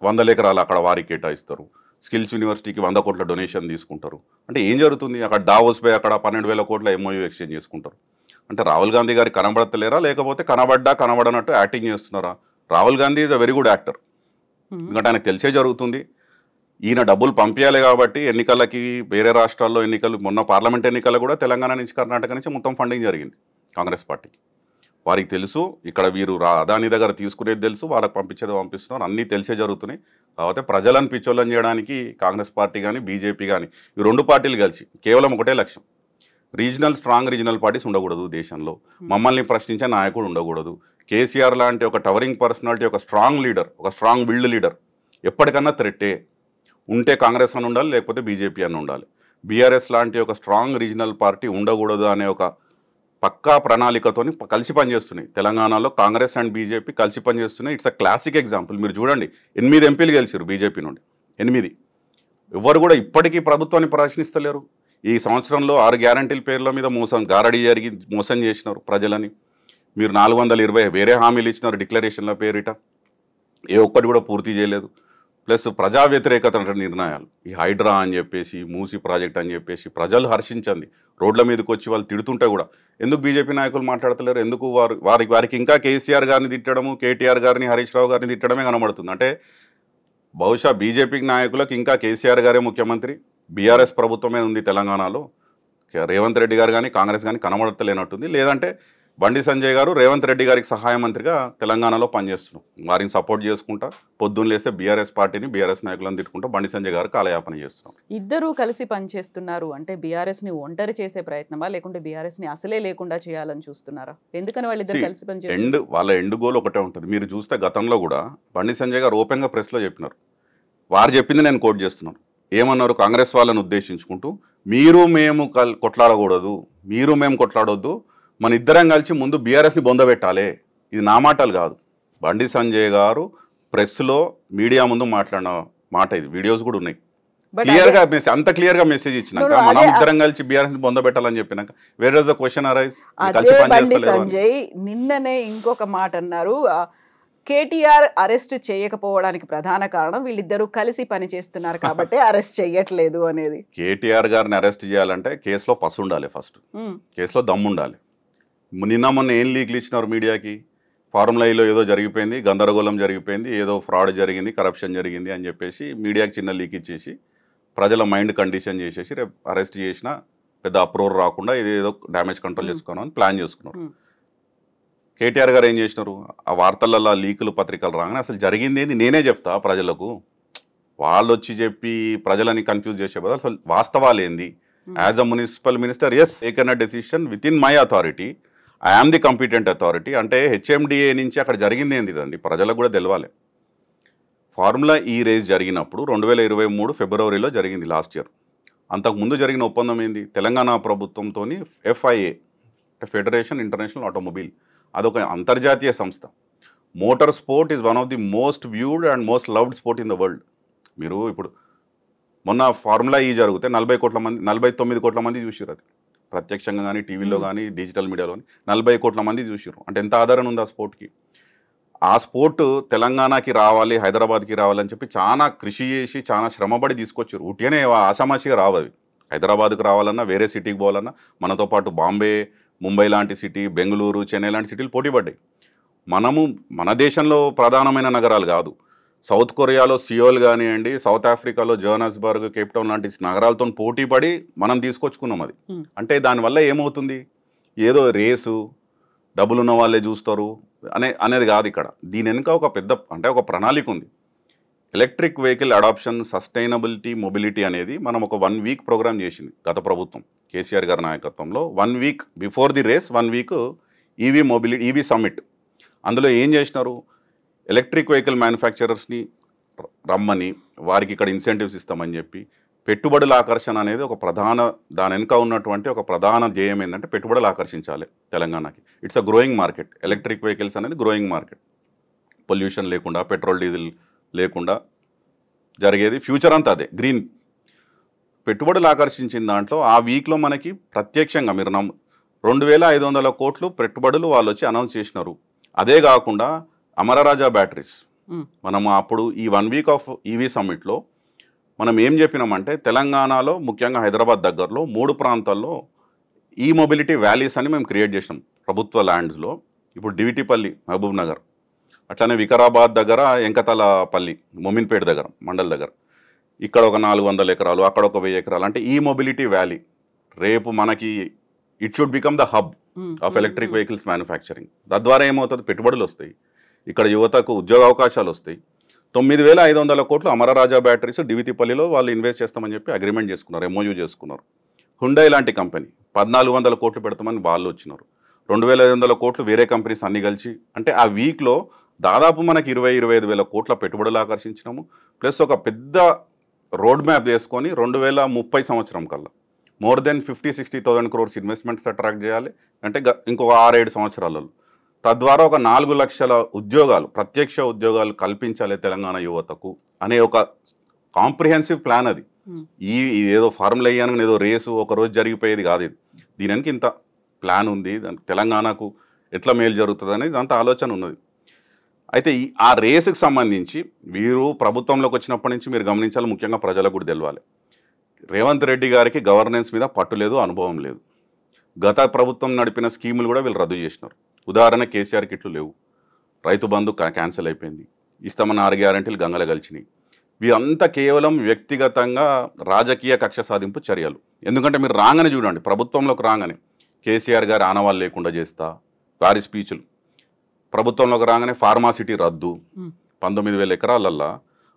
100 ఎకరాలు అక్కడ వారికి కేటాయిస్తారు. స్కిల్స్ యూనివర్సిటీకి 100 కోట్ల డొనేషన్ తీసుకుంటారు. అంటే ఏం జరుగుతుంది? అక్కడ దావోస్ పై అక్కడ 12,000 కోట్ల ఎంఓయూ ఎక్స్చేంజ్ చేసుకుంటారు. అంటే రాహుల్ గాంధీ గారు కనబడతలేరా, లేకపోతే కనబడనట్టు యాక్టింగ్ చేస్తున్నారా? Rahul Gandhi is a very good actor. ఎందుకంటే ఆయనకు తెలిసే జరుగుతుంది, ఈయన డబ్బులు పంపించాలి కాబట్టి ఎన్నికలకి, వేరే రాష్ట్రాల్లో ఎన్నికలు, మొన్న పార్లమెంట్ ఎన్నికలు కూడా తెలంగాణ నుంచి కర్ణాటక నుంచి మొత్తం ఫండింగ్ జరిగింది కాంగ్రెస్ పార్టీకి. వారికి తెలుసు ఇక్కడ వీరు అదానీ దగ్గర తీసుకునేది తెలుసు, వాళ్ళకి పంపించేది పంపిస్తున్నారు, అన్నీ తెలిసే జరుగుతున్నాయి. కాకపోతే ప్రజలను పిచ్చోళ్ళని చేయడానికి కాంగ్రెస్ పార్టీ కానీ బీజేపీ కానీ ఈ 2 పార్టీలు కలిసి కేవలం ఒకటే లక్ష్యం, స్ట్రాంగ్ రీజనల్ పార్టీస్ ఉండకూడదు దేశంలో, మమ్మల్ని ప్రశ్నించే నాయకుడు ఉండకూడదు. కేసీఆర్ లాంటి ఒక టవరింగ్ పర్సనాలిటీ, ఒక స్ట్రాంగ్ లీడర్, ఒక స్ట్రాంగ్ బిల్డ్ లీడర్ ఎప్పటికన్నా థ్రెట్టే. ఉంటే కాంగ్రెస్ అని ఉండాలి, లేకపోతే బీజేపీ అని ఉండాలి. బీఆర్ఎస్ లాంటి ఒక స్ట్రాంగ్ రీజనల్ పార్టీ ఉండకూడదు అనే ఒక పక్కా ప్రణాళికతో కలిసి పనిచేస్తున్నాయి. తెలంగాణలో కాంగ్రెస్ అండ్ బీజేపీ కలిసి పనిచేస్తున్నాయి. It's a classic example. మీరు చూడండి, 8 ఎంపీలు గెలిచారు బీజేపీ నుండి, 8. ఎవరు కూడా ఇప్పటికీ ప్రభుత్వాన్ని ప్రశ్నిస్తలేరు. ఈ సంవత్సరంలో 6 గ్యారంటీల పేర్ల మీద గారడీ జరిగి మోసం చేసినారు ప్రజలని. మీరు 420 వేరే హామీలు ఇచ్చినారు డిక్లరేషన్ల పేరిట, ఏ ఒక్కటి కూడా పూర్తి చేయలేదు. ప్లస్ ప్రజా వ్యతిరేకత నిర్ణయాలు, ఈ హైడ్రా అని చెప్పేసి, మూసీ ప్రాజెక్ట్ అని చెప్పేసి ప్రజలు హర్షించండి, రోడ్ల మీదకి వచ్చి వాళ్ళు తిడుతుంటే కూడా ఎందుకు బీజేపీ నాయకులు మాట్లాడతలేరు? ఎందుకు వారికి ఇంకా కేసీఆర్ గారిని తిట్టడము, కేటీఆర్ గారిని, హరీష్ రావు గారిని తిట్టడమే కనబడుతుంది. అంటే బహుశా బీజేపీ నాయకులకు ఇంకా కేసీఆర్ గారే ముఖ్యమంత్రి, బీఆర్ఎస్ ప్రభుత్వమే ఉంది తెలంగాణలో, రేవంత్ రెడ్డి గారు కానీ కాంగ్రెస్ కానీ కనబడతలేనట్టుంది. లేదంటే బండి సంజయ్ గారు రేవంత్ రెడ్డి గారికి సహాయ మంత్రిగా తెలంగాణలో పనిచేస్తున్నాం, వారిని సపోర్ట్ చేసుకుంటా పొద్దున్న లేస్తే బీఆర్ఎస్ పార్టీని, బీఆర్ఎస్ నాయకులను తిట్టుకుంటా బండి సంజయ్ గారు కాలయాపన చేస్తున్నాం. ఇద్దరూ కలిసి పనిచేస్తున్నారు అంటే బీఆర్ఎస్ని ఒంటరి చేసే ప్రయత్నమా, లేకుంటే బీఆర్ఎస్ని అసలే లేకుండా చేయాలని చూస్తున్నారా? ఎందుకని వాళ్ళిద్దరు కలిసి పనిచేస్తారు? వాళ్ళ ఎండ్ గోల్ ఒకటే ఉంటుంది. మీరు చూస్తే గతంలో కూడా బండి సంజయ్ గారు ఓపెన్గా ప్రెస్లో చెప్పినారు, వారు చెప్పింది నేను కోట్ చేస్తున్నాను. ఏమన్నారు? కాంగ్రెస్ వాళ్ళని ఉద్దేశించుకుంటూ, మీరు మేము కొట్లాడకూడదు, మీరు మేము కొట్లాడొద్దు, మన ఇద్దరం కలిసి ముందు బీఆర్ఎస్ని బొందబెట్టాలి. ఇది నా మాటలు కాదు, బండి సంజయ్ గారు ప్రెస్లో మీడియా ముందు మాట్లాడిన మాట. ఇది వీడియోస్ కూడా ఉన్నాయి. క్లియర్గా మెసేజ్, అంత క్లియర్గా మెసేజ్ ఇచ్చినాక మనం ఇద్దరం కలిసి బీఆర్ఎస్ పొందబెట్టాలని చెప్పినాక where is the question arise? అదే బండి సంజయ్ నిన్ననే ఇంకొక మాట అన్నారు, కేటీఆర్ అరెస్ట్ చేయకపోవడానికి ప్రధాన కారణం వీళ్ళిద్దరూ కలిసి పని చేస్తున్నారు కాబట్టి అరెస్ట్ చేయట్లేదు అనేది. కేటీఆర్ గారిని అరెస్ట్ చేయాలంటే కేసులో పసు ఉండాలి, ఫస్ట్ కేసులో దమ్ము ఉండాలి. నిన్న మొన్న ఏం లీక్లు ఇచ్చినారు మీడియాకి? ఫార్ములా ఈలో ఏదో జరిగిపోయింది, గందరగోళం జరిగిపోయింది, ఏదో ఫ్రాడ్ జరిగింది, కరప్షన్ జరిగింది అని చెప్పేసి మీడియాకి చిన్న లీక్ ఇచ్చేసి ప్రజల మైండ్ కండిషన్ చేసేసి రేపు అరెస్ట్ చేసిన పెద్ద అప్రూవర్ రాకుండా ఇది ఏదో డ్యామేజ్ కంట్రోల్ చేసుకోవాలని ప్లాన్ చేసుకున్నారు. కేటీఆర్ గారు ఏం చేసినారు? ఆ వార్తలలో లీకులు పత్రికలు రాగానే అసలు జరిగింది ఏంది నేనే చెప్తా ప్రజలకు, వాళ్ళు వచ్చి చెప్పి ప్రజలని కన్ఫ్యూజ్ చేసే బదులు అసలు వాస్తవాలు ఏంది, as a municipal minister has taken a decision within my authority, I am the competent authority అంటే హెచ్ఎండిఏ నుంచి అక్కడ జరిగింది ఏంది అండి ప్రజలకు కూడా తెలవాలి. ఫార్ములా ఈ రేస్ జరిగినప్పుడు 2023 ఫిబ్రవరిలో జరిగింది లాస్ట్ ఇయర్. అంతకుముందు జరిగిన ఒప్పందం ఏంది? తెలంగాణ ప్రభుత్వంతో FIA ఫెడరేషన్ ఇంటర్నేషనల్ ఆటోమొబైల్, అదొక అంతర్జాతీయ సంస్థ. Motor sport is one of the most viewed and most loved sport in the world. మీరు ఇప్పుడు మొన్న ఫార్ములా ఈ జరిగితే 49 కోట్ల మంది చూసారు. అది ప్రత్యక్షంగా కానీ టీవీలో కానీ డిజిటల్ మీడియాలో కానీ 40 కోట్ల మంది చూసారు. అంటే ఎంత ఆదరణ ఉంది ఆ స్పోర్ట్కి. ఆ స్పోర్ట్ తెలంగాణకి రావాలి, హైదరాబాద్కి రావాలని చెప్పి చాలా కృషి చేసి చాలా శ్రమపడి తీసుకొచ్చారు. ఉట్టిగానే ఆషామాషిగా రావవి. హైదరాబాద్కి రావాలన్నా, వేరే సిటీకి పోవాలన్నా మనతో పాటు బాంబే, ముంబై లాంటి సిటీ, బెంగళూరు, చెన్నై లాంటి సిటీలు పోటీ పడ్డాయి. మన దేశంలో ప్రధానమైన నగరాలు కాదు, సౌత్ కొరియాలో సియోల్ కానివ్వండి, సౌత్ ఆఫ్రికాలో జోహానస్బర్గ్, కేప్ టౌన్ లాంటి నగరాలతో పోటీ పడి మనం తీసుకొచ్చుకున్నాం. అది అంటే దానివల్ల ఏమవుతుంది? ఏదో రేసు డబ్బులు ఉన్న వాళ్ళే చూస్తారు అనేది కాదు ఇక్కడ. దీని వెనుక ఒక పెద్ద ఒక ప్రణాళిక ఉంది. Electric vehicle adoption, sustainability, mobility అనేది మనం ఒక 1 వీక్ ప్రోగ్రామ్ చేసింది గత ప్రభుత్వం కేసీఆర్ గారి నాయకత్వంలో. 1 week before the race 1 week EV mobility, EV summit. అందులో ఏం చేసినారు? ఎలక్ట్రిక్ వెహికల్ మ్యానుఫ్యాక్చరర్స్ని రమ్మని వారికి ఇక్కడ ఇన్సెంటివ్స్ ఇస్తామని చెప్పి పెట్టుబడుల ఆకర్షణ అనేది ఒక ప్రధాన, దాని వెనుక ఉన్నటువంటి ఒక ప్రధాన ధ్యేయం ఏంటంటే పెట్టుబడులు ఆకర్షించాలి తెలంగాణకి. It's a growing market. Electric vehicles అనేది గ్రోయింగ్ మార్కెట్. పొల్యూషన్ లేకుండా, పెట్రోల్ డీజిల్ లేకుండా జరిగేది ఫ్యూచర్ అంతా అదే గ్రీన్. పెట్టుబడులు ఆకర్షించిన దాంట్లో ఆ వీక్లో మనకి ప్రత్యక్షంగా మీరు 2500 కోట్లు పెట్టుబడులు వాళ్ళు వచ్చి అనౌన్స్ చేసినారు. అదే కాకుండా అమరరాజా బ్యాటరీస్, మనము అప్పుడు ఈ 1 వీక్ ఆఫ్ ఈవీ సమ్మిట్లో మనం ఏం చెప్పినామంటే తెలంగాణలో ముఖ్యంగా హైదరాబాద్ దగ్గరలో 3 ప్రాంతాల్లో ఈ మొబిలిటీ వ్యాలీస్ అని మేము క్రియేట్ చేసినాం ప్రభుత్వ ల్యాండ్స్లో. ఇప్పుడు డివిటిపల్లి, మహబూబ్ నగర్, అట్లానే వికారాబాద్ దగ్గర ఎంకతలపల్లి, మొమిన్పేట దగ్గర, మండల్ దగ్గర, ఇక్కడ ఒక 400 ఎకరాలు, అక్కడ ఒక 1000 ఎకరాలు. అంటే ఈ మొబిలిటీ వ్యాలీ రేపు మనకి it should become the hub of electric vehicles manufacturing. తద్వారా ఏమవుతుంది? పెట్టుబడులు వస్తాయి, ఇక్కడ యువతకు ఉద్యోగ అవకాశాలు వస్తాయి. 9500 కోట్లు అమరరాజా బ్యాటరీస్ డివితిపల్లిలో వాళ్ళు ఇన్వెస్ట్ చేస్తామని చెప్పి అగ్రిమెంట్ చేసుకున్నారు, MOU చేసుకున్నారు. హుండై లాంటి కంపెనీ 1400 కోట్లు పెడతామని వాళ్ళు వచ్చినారు. 2500 కోట్లు వేరే కంపెనీస్ అన్ని కలిసి. అంటే ఆ వీక్లో దాదాపు మనకి 20-25 వేల కోట్ల పెట్టుబడులు ఆకర్షించినాము. ప్లస్ ఒక పెద్ద రోడ్ మ్యాప్ చేసుకొని 2030 సంవత్సరం కల్లా more than 50-60,000 crores investments attract చేయాలి. అంటే ఇంకొక 6-7 సంవత్సరాలలో. తద్వారా ఒక 4 లక్షల ఉద్యోగాలు, ప్రత్యక్ష ఉద్యోగాలు కల్పించాలి తెలంగాణ యువతకు అనే ఒక కాంప్రిహెన్సివ్ ప్లాన్ అది. ఏదో ఫార్ములా అయ్యాను ఏదో రేసు ఒకరోజు జరిగిపోయేది కాదు. ఇది దీనికి ఇంత ప్లాన్ ఉంది, తెలంగాణకు ఎట్లా మేలు జరుగుతుంది అనేది అంత ఆలోచన ఉన్నది. అయితే ఆ రేసుకు సంబంధించి వీరు ప్రభుత్వంలోకి వచ్చినప్పటి నుంచి మీరు గమనించాలి, ముఖ్యంగా ప్రజలకు కూడా తెలవాలి, రేవంత్ రెడ్డి గారికి గవర్నెన్స్ మీద పట్టు లేదు, అనుభవం లేదు. గత ప్రభుత్వం నడిపిన స్కీములు కూడా వీళ్ళు రద్దు చేసినారు. ఉదాహరణ కేసీఆర్ కిట్లు లేవు, రైతు బంధు క్యాన్సిల్ అయిపోయింది, ఇస్తామన్న 6 గ్యారెంటీలు గంగల కలిసినాయి. వీరంతా కేవలం వ్యక్తిగతంగా రాజకీయ కక్ష సాధింపు చర్యలు. ఎందుకంటే మీరు రాగానే చూడండి, ప్రభుత్వంలోకి రాగానే కేసీఆర్ గారి ఆనవాళ్ళు లేకుండా చేస్తా, వారి స్పీచ్లు. ప్రభుత్వంలోకి రాగానే ఫార్మాసిటీ రద్దు, 19,000 ఎకరాలల్లా.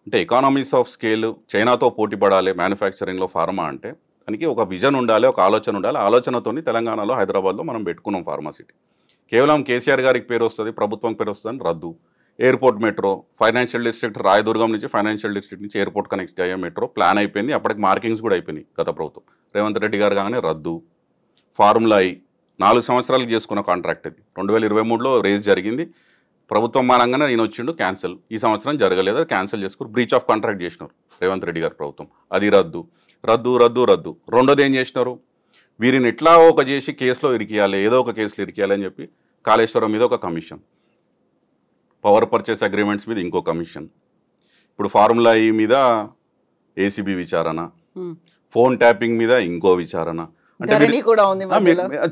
అంటే ఎకానమీస్ ఆఫ్ స్కేల్, చైనాతో పోటీ పడాలి మ్యానుఫ్యాక్చరింగ్లో ఫార్మా అంటే దానికి ఒక విజన్ ఉండాలి, ఒక ఆలోచన ఉండాలి. ఆలోచనతో తెలంగాణలో, హైదరాబాద్లో మనం పెట్టుకున్నాం ఫార్మాసిటీ. కేవలం కేసీఆర్ గారికి పేరు వస్తుంది, ప్రభుత్వం పేరు వస్తుందని రద్దు. Airport metro, financial district Rayadurgam నుంచి ఫైనాన్షియల్ డిస్ట్రిక్ట్ నుంచి ఎయిర్పోర్ట్ కనెక్ట్ అయ్యే మెట్రో ప్లాన్ అయిపోయింది, అప్పటికి మార్కింగ్స్ కూడా అయిపోయినాయి గత ప్రభుత్వం. రేవంత్ రెడ్డి గారు కాగానే రద్దు. ఫార్ములా 4 సంవత్సరాలకు చేసుకున్న కాంట్రాక్ట్ ఇది. 2023లో రేస్ జరిగింది, ప్రభుత్వం మానంగానే నేను వచ్చిండు క్యాన్సిల్, ఈ సంవత్సరం జరగలేదు, అది క్యాన్సిల్ చేసుకుని బ్రీచ్ ఆఫ్ కాంట్రాక్ట్ చేసినారు రేవంత్ రెడ్డి గారు ప్రభుత్వం, అది రద్దు రద్దు రద్దు రద్దు. రెండోది ఏం చేసినారు, వీరిని ఎట్లా ఒక చేసి కేసులో ఇరికియాలి, ఏదో ఒక కేసులో ఇరికియాలి అని చెప్పి కాళేశ్వరం మీద ఒక కమిషన్, పవర్ పర్చేస్ అగ్రిమెంట్స్ మీద ఇంకో కమిషన్, ఇప్పుడు ఫార్ములా ఈ మీద ఏసీబీ విచారణ, ఫోన్ ట్యాపింగ్ మీద ఇంకో విచారణ,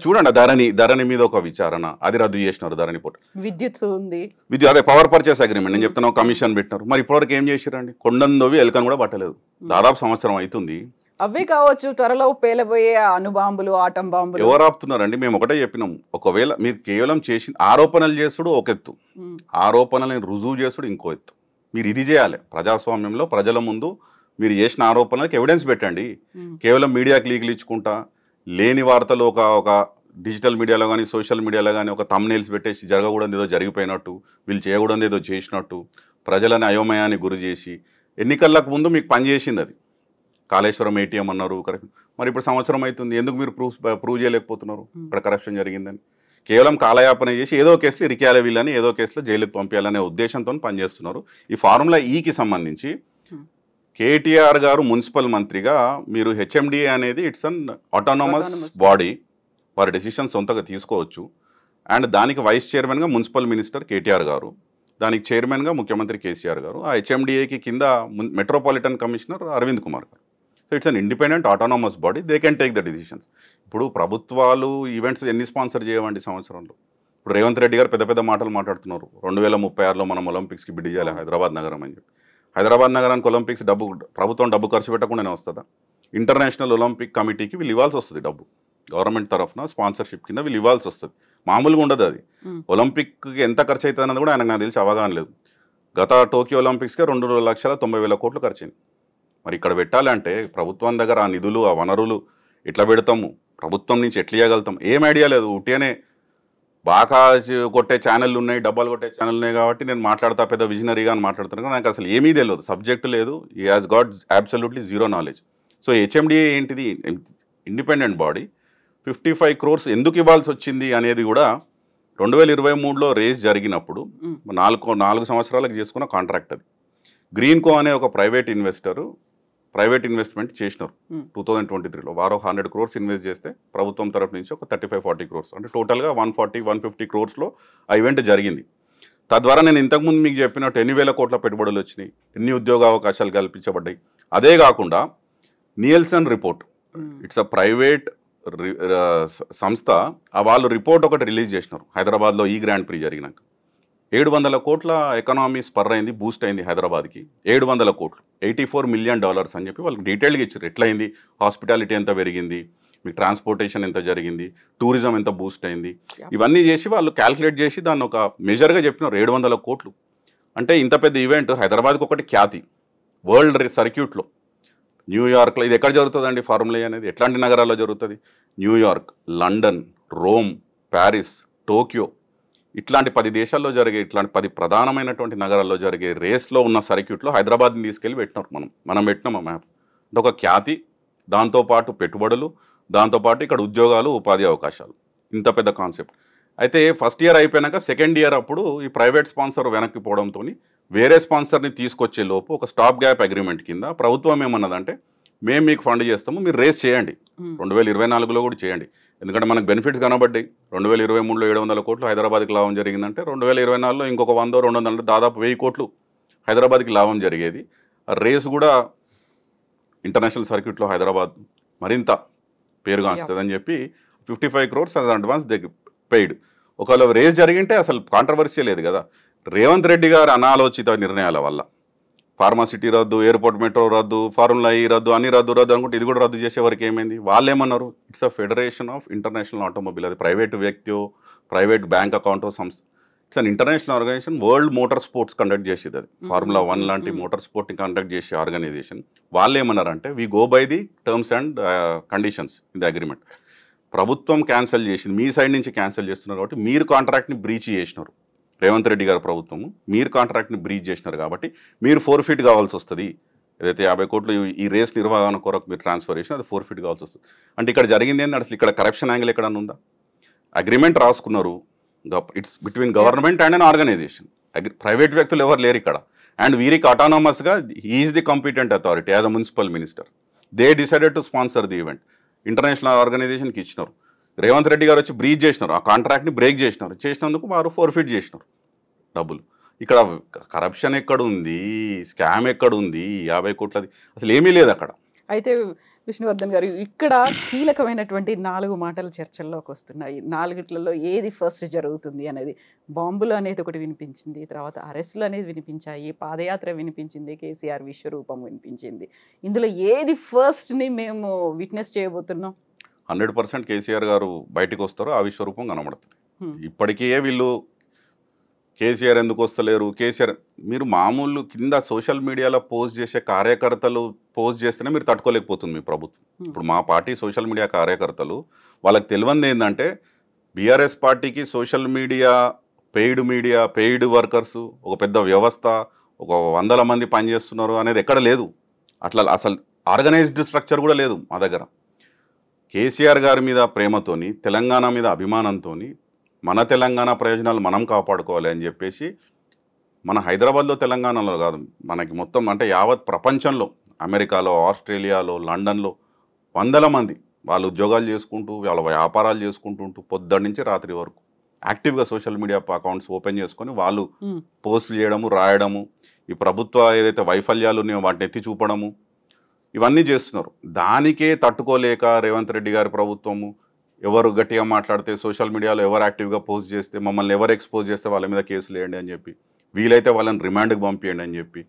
చూడండి ధరణి మీద ఒక విచారణ, అది రద్దు చేసినారు. ధరణి పోటీ విద్యుత్ ఉంది, అదే పవర్ పర్చేస్ అగ్రిమెంట్ నేను చెప్తున్నా, కమిషన్ పెట్టినారు. మరి ఇప్పటివరకు ఏం చేసిరండి, కొండందోవి ఎలకను కూడా పట్టలేదు, దాదాపు సంవత్సరం అవుతుంది. అవే కావచ్చు త్వరలో పేలబోయే అణుబాంబులు, ఆటం బాంబులు. ఎవరు ఆపుతున్నారండి? మేము ఒకటే చెప్పినాం, ఒకవేళ మీరు కేవలం చేసి ఆరోపణలు చేసుడు ఒక ఎత్తు, ఆరోపణలను రుజువు చేసుడు ఇంకో ఎత్తు. మీరు ఇది చేయాలి ప్రజాస్వామ్యంలో, ప్రజల ముందు మీరు చేసిన ఆరోపణలకు ఎవిడెన్స్ పెట్టండి. కేవలం మీడియాకి లీకులు ఇచ్చుకుంటా లేని వార్తలు ఒక డిజిటల్ మీడియాలో కానీ సోషల్ మీడియాలో కానీ ఒక థంబ్నెయిల్స్ పెట్టేసి జరగకూడదు ఏదో జరిగిపోయినట్టు, వీళ్ళు చేయకూడదు ఏదో చేసినట్టు, ప్రజలని అయోమయాన్ని గురి చేసి, ఎన్నికలకు ముందు మీకు పనిచేసింది అది, కాళేశ్వరం ఏటీఎం అన్నారు కరెక్ట్. మరి ఇప్పుడు సంవత్సరం అవుతుంది, ఎందుకు మీరు ప్రూవ్ చేయలేకపోతున్నారు ఇక్కడ కరప్షన్ జరిగిందని? కేవలం కాలయాపన చేసి ఏదో కేసులు ఇరికేయాలి వీళ్ళని, ఏదో కేసులో జైలుకి పంపించాలనే ఉద్దేశంతో పనిచేస్తున్నారు. ఈ ఫార్ములా ఈకి సంబంధించి కేటీఆర్ గారు మున్సిపల్ మంత్రిగా మీరు హెచ్ఎండిఏ అనేది ఇట్స్ అన్ ఆటోనమస్ బాడీ, వారి డెసిషన్ సొంతగా తీసుకోవచ్చు. అండ్ దానికి వైస్ చైర్మన్గా మున్సిపల్ మినిస్టర్ కేటీఆర్ గారు, దానికి చైర్మన్గా ముఖ్యమంత్రి కేసీఆర్ గారు, ఆ హెచ్ఎండిఏకి కింద మెట్రోపాలిటన్ కమిషనర్ అరవింద్ కుమార్ గారు. So it's an independent autonomous body, they can take the decisions. ఇప్పుడు ప్రభుత్వాలు ఈవెంట్స్ ఎన్ని స్పాన్సర్ చేయవండి సంవత్సరంలో? ఇప్పుడు రేవంత్ రెడ్డి గారు పెద్ద పెద్ద మాటలు మాట్లాడుతున్నారు, 2036లో మనం ఒలింపిక్స్కి బిడ్డ చేయాలి హైదరాబాద్ నగరం అని చెప్పి. హైదరాబాద్ నగరానికి ఒలింపిక్స్ ప్రభుత్వం డబ్బు ఖర్చు పెట్టకుండానే వస్తుందా? ఇంటర్నేషనల్ ఒలింపిక్ కమిటీకి వీళ్ళు ఇవ్వాల్సి వస్తుంది డబ్బు, గవర్నమెంట్ తరఫున స్పాన్సర్షిప్ కింద వీళ్ళు ఇవ్వాల్సి వస్తుంది, మామూలుగా ఉండదు అది. ఒలింపిక్కి ఎంత ఖర్చు అవుతుంది అన్నది కూడా ఆయనకు నాకు తెలిసి అవగాహన లేదు. గత టోక్యో ఒలింపిక్స్కే 2,90,000 కోట్లు ఖర్చు అయింది. మరి ఇక్కడ పెట్టాలంటే ప్రభుత్వం దగ్గర ఆ నిధులు, ఆ వనరులు ఎట్లా పెడతాము, ప్రభుత్వం నుంచి ఎట్లా ఇవ్వగలుగుతాం, ఏం ఐడియా లేదు. ఉట్టిగానే బాగా కొట్టే ఛానళ్ళు ఉన్నాయి, డబ్బాలు కొట్టే ఛానల్ ఉన్నాయి కాబట్టి నేను మాట్లాడతా పెద్ద విజనరీగా అని మాట్లాడుతున్నాను, నాకు అసలు ఏమీ తెలియదు, సబ్జెక్టు లేదు, ఈ has got absolutely zero knowledge. So HMDA ఏంటిది, ఇండిపెండెంట్ బాడీ, 55 crores ఎందుకు ఇవ్వాల్సి వచ్చింది అనేది కూడా 2023లో రేస్ జరిగినప్పుడు 4 సంవత్సరాలకు చేసుకున్న కాంట్రాక్ట్ అది. గ్రీన్కో అనే ఒక ప్రైవేట్ ఇన్వెస్ట్మెంట్ చేసినారు 2023లో. వారు 100 crores ఇన్వెస్ట్ చేస్తే ప్రభుత్వం తరఫు నుంచి ఒక 35-40 crores, అంటే టోటల్గా 140-150 crores ఆ ఈవెంట్ జరిగింది. తద్వారా నేను ఇంతకుముందు మీకు చెప్పినట్టు ఎన్ని వేల కోట్ల పెట్టుబడులు వచ్చినాయి, ఎన్ని ఉద్యోగ అవకాశాలు కల్పించబడ్డాయి. అదే కాకుండా నియల్సన్ రిపోర్ట్, ఇట్స్ అ ప్రైవేట్ సంస్థ, వాళ్ళు రిపోర్ట్ ఒకటి రిలీజ్ చేసినారు హైదరాబాద్లో ఈ గ్రాండ్ ప్రీ జరిగినాక. 700 కోట్ల ఎకనామీ స్పర్ అయింది, బూస్ట్ అయింది హైదరాబాద్కి. 700 కోట్లు, $84 million అని చెప్పి వాళ్ళకి డీటెయిల్గా ఇచ్చారు. ఎట్లయింది, హాస్పిటాలిటీ ఎంత పెరిగింది, మీకు ట్రాన్స్పోర్టేషన్ ఎంత జరిగింది, టూరిజం ఎంత బూస్ట్ అయింది, ఇవన్నీ చేసి వాళ్ళు క్యాల్కులేట్ చేసి దాన్ని ఒక మెజర్గా చెప్పినారు. 700 కోట్లు అంటే ఇంత పెద్ద ఈవెంట్ హైదరాబాద్కి ఒకటి ఖ్యాతి, వరల్డ్ సర్క్యూట్లో. న్యూయార్క్లో ఇది ఎక్కడ జరుగుతుందండి ఫార్ములా అనేది, ఎట్లాంటి నగరాల్లో జరుగుతుంది? New York, London, Rome, Paris, Tokyo, ఇట్లాంటి 10 దేశాల్లో జరిగే, ఇట్లాంటి 10 ప్రధానమైనటువంటి నగరాల్లో జరిగే రేస్లో ఉన్న సర్క్యూట్లో హైదరాబాద్ని తీసుకెళ్ళి పెట్టినారు. మనం పెట్టినాం ఆ మ్యాప్. అంటే ఒక ఖ్యాతి, దాంతోపాటు పెట్టుబడులు, దాంతోపాటు ఇక్కడ ఉద్యోగాలు, ఉపాధి అవకాశాలు, ఇంత పెద్ద కాన్సెప్ట్. అయితే ఫస్ట్ ఇయర్ అయిపోయాక సెకండ్ ఇయర్ అప్పుడు ఈ ప్రైవేట్ స్పాన్సర్ వెనక్కి పోవడంతో వేరే స్పాన్సర్ని తీసుకొచ్చే లోపు ఒక స్టాప్ గ్యాప్ అగ్రిమెంట్ కింద ప్రభుత్వం ఏమన్నదంటే, మేము మీకు ఫండ్ చేస్తాము, మీరు రేస్ చేయండి, 2024లో కూడా చేయండి. ఎందుకంటే మనకు బెనిఫిట్స్ కనబడ్డాయి. 2023లో 700 కోట్లు హైదరాబాద్కి లాభం జరిగిందంటే 2024లో ఇంకొక 100-200 దాదాపు 1000 కోట్లు హైదరాబాద్కి లాభం జరిగేది. రేసు కూడా ఇంటర్నేషనల్ సర్క్యూట్లో హైదరాబాద్ మరింత పేరుగాంచుతుందని చెప్పి 55 crores అది అడ్వాన్స్ పెయిడ్. ఒకవేళ రేస్ జరిగింటే అసలు కాంట్రవర్సీ లేదు కదా. రేవంత్ రెడ్డి గారు అనాలోచిత నిర్ణయాల వల్ల ఫార్మాసిటీ రద్దు, ఎయిర్పోర్ట్ మెట్రో రద్దు, ఫార్ములా ఈ రద్దు, అన్ని రద్దు అనుకుంటే ఇది కూడా రద్దు చేసే వరకు ఏమైంది? వాళ్ళు ఏమన్నారు, it's a federation of international automobile, అది ప్రైవేట్ వ్యక్తియో ప్రైవేట్ బ్యాంక్ అకౌంటో సంస్థ, it's an international organisation, world motor sports conduct చేసేది, అది ఫార్ములా 1 లాంటి మోటార్ స్పోర్ట్ని కండక్ట్ చేసే ఆర్గనైజేషన్. వాళ్ళు ఏమన్నారంటే, we go by the terms and conditions in the agreement. ప్రభుత్వం క్యాన్సిల్ చేసింది, మీ సైడ్ నుంచి క్యాన్సిల్ చేస్తున్నారు కాబట్టి మీరు కాంట్రాక్ట్ని బ్రీచ్ చేసినారు. రేవంత్ రెడ్డి గారి ప్రభుత్వము మీరు కాంట్రాక్ట్ని బ్రీచ్ చేసినారు కాబట్టి మీరు ఫోర్ఫిట్ కావాల్సి వస్తుంది. ఏదైతే 50 కోట్లు ఈ రేస్ నిర్వహణ కొరకు మీరు ట్రాన్స్ఫర్ చేసిన అది ఫోర్ఫిట్ కావాల్సి వస్తుంది. అంటే ఇక్కడ జరిగింది ఏంటంటే, అసలు ఇక్కడ కరప్షన్ యాంగిల్ ఎక్కడన్నా ఉందా? అగ్రిమెంట్ రాసుకున్నారు, it's between government and an organisation. Private వ్యక్తులు ఎవరు లేరు ఇక్కడ. అండ్ వీరికి అటానమస్గా is the competent authority as a municipal minister. They decided to sponsor the event. International ఆర్గనైజేషన్కి ఇచ్చినారు. రేవంత్ రెడ్డి గారు వచ్చి బ్రీచ్ చేసినారు, ఆ కాంట్రాక్ట్ని బ్రేక్ చేసినందుకు వారు ఫోర్ఫిట్ చేసినారు డబ్బులు. ఇక్కడ కరప్షన్ ఎక్కడుంది, స్కామ్ ఎక్కడుంది, 50 కోట్లది అసలు ఏమీ లేదు అక్కడ. అయితే విష్ణువర్ధన్ గారు, ఇక్కడ కీలకమైనటువంటి 4 మాటలు చర్చల్లోకి వస్తున్నాయి. 4ట్లో ఏది ఫస్ట్ జరుగుతుంది అనేది. బాంబులు అనేది ఒకటి వినిపించింది, తర్వాత అరెస్టులు అనేది వినిపించాయి, పాదయాత్ర వినిపించింది, కేసీఆర్ విశ్వరూపం వినిపించింది. ఇందులో ఏది ఫస్ట్ని మేము విట్నెస్ చేయబోతున్నాం? 100% కేసీఆర్ గారు బయటకు వస్తారు, ఆ విశ్వరూపం కనబడుతుంది. ఇప్పటికే వీళ్ళు కేసీఆర్ ఎందుకు వస్తలేరు, కేసీఆర్ మీరు మామూలు కింద సోషల్ మీడియాలో పోస్ట్ చేసే కార్యకర్తలు పోస్ట్ చేస్తేనే మీరు తట్టుకోలేకపోతుంది మీ ప్రభుత్వం. ఇప్పుడు మా పార్టీ సోషల్ మీడియా కార్యకర్తలు వాళ్ళకి తెలియంది ఏంటంటే బీఆర్ఎస్ పార్టీకి సోషల్ మీడియా పెయిడ్ వర్కర్స్ ఒక పెద్ద వ్యవస్థ, ఒక 100 మంది పనిచేస్తున్నారు అనేది ఎక్కడ లేదు. అట్లా అసలు ఆర్గనైజ్డ్ స్ట్రక్చర్ కూడా లేదు మా దగ్గర. కేసీఆర్ గారి మీద ప్రేమతోని, తెలంగాణ మీద అభిమానంతోని, మన తెలంగాణ ప్రయోజనాలు మనం కాపాడుకోవాలి అని చెప్పేసి మన హైదరాబాద్లో తెలంగాణలో కాదు, మనకి మొత్తం అంటే యావత్ ప్రపంచంలో, అమెరికాలో, ఆస్ట్రేలియాలో, లండన్లో 100 మంది వాళ్ళు ఉద్యోగాలు చేసుకుంటూ వాళ్ళ వ్యాపారాలు చేసుకుంటుంటూ పొద్దున్న నుంచి రాత్రి వరకు యాక్టివ్గా సోషల్ మీడియా అకౌంట్స్ ఓపెన్ చేసుకొని వాళ్ళు పోస్టులు చేయడము, రాయడము, ఈ ప్రభుత్వ ఏదైతే వైఫల్యాలు ఉన్నాయో వాటిని ఎత్తి చూపడము, ఇవన్నీ చేస్తున్నారు. దానికే తట్టుకోలేక రేవంత్ రెడ్డి గారి ప్రభుత్వము ఎవరు గట్టిగా మాట్లాడితే, సోషల్ మీడియాలో ఎవరు యాక్టివ్గా పోస్ట్ చేస్తే, మమ్మల్ని ఎవరు ఎక్స్పోజ్ చేస్తే వాళ్ళ మీద కేసులు వేయండి అని చెప్పి, వీలైతే వాళ్ళని రిమాండ్కి పంపించండి అని చెప్పి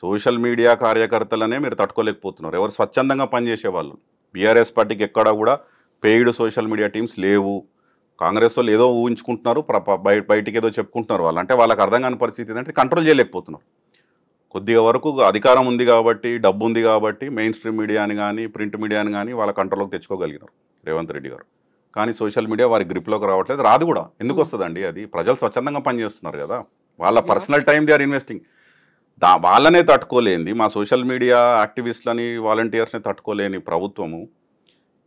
సోషల్ మీడియా కార్యకర్తలనే మీరు తట్టుకోలేకపోతున్నారు. ఎవరు స్వచ్ఛందంగా పనిచేసే వాళ్ళు. బీఆర్ఎస్ పార్టీకి ఎక్కడా కూడా పెయిడ్ సోషల్ మీడియా టీమ్స్ లేవు. కాంగ్రెస్ వాళ్ళు ఏదో ఊహించుకుంటున్నారు, బయటికి ఏదో చెప్పుకుంటున్నారు. వాళ్ళు అంటే వాళ్ళకి అర్థం కాని పరిస్థితి ఏంటంటే కంట్రోల్ చేయలేకపోతున్నారు. కొద్దిగా వరకు అధికారం ఉంది కాబట్టి, డబ్బు ఉంది కాబట్టి మెయిన్ స్ట్రీమ్ మీడియాని కానీ ప్రింట్ మీడియాని కానీ వాళ్ళ కంట్రోల్లోకి తెచ్చుకోగలిగినారు రేవంత్ రెడ్డి గారు. కానీ సోషల్ మీడియా వారి గ్రిప్లోకి రావట్లేదు, రాదు కూడా. ఎందుకు వస్తుందండి? అది ప్రజలు స్వచ్ఛందంగా పనిచేస్తున్నారు కదా, వాళ్ళ personal time they are investing. వాళ్ళనే తట్టుకోలేంది, మా సోషల్ మీడియా యాక్టివిస్ట్లని వాలంటీర్స్ని తట్టుకోలేని ప్రభుత్వము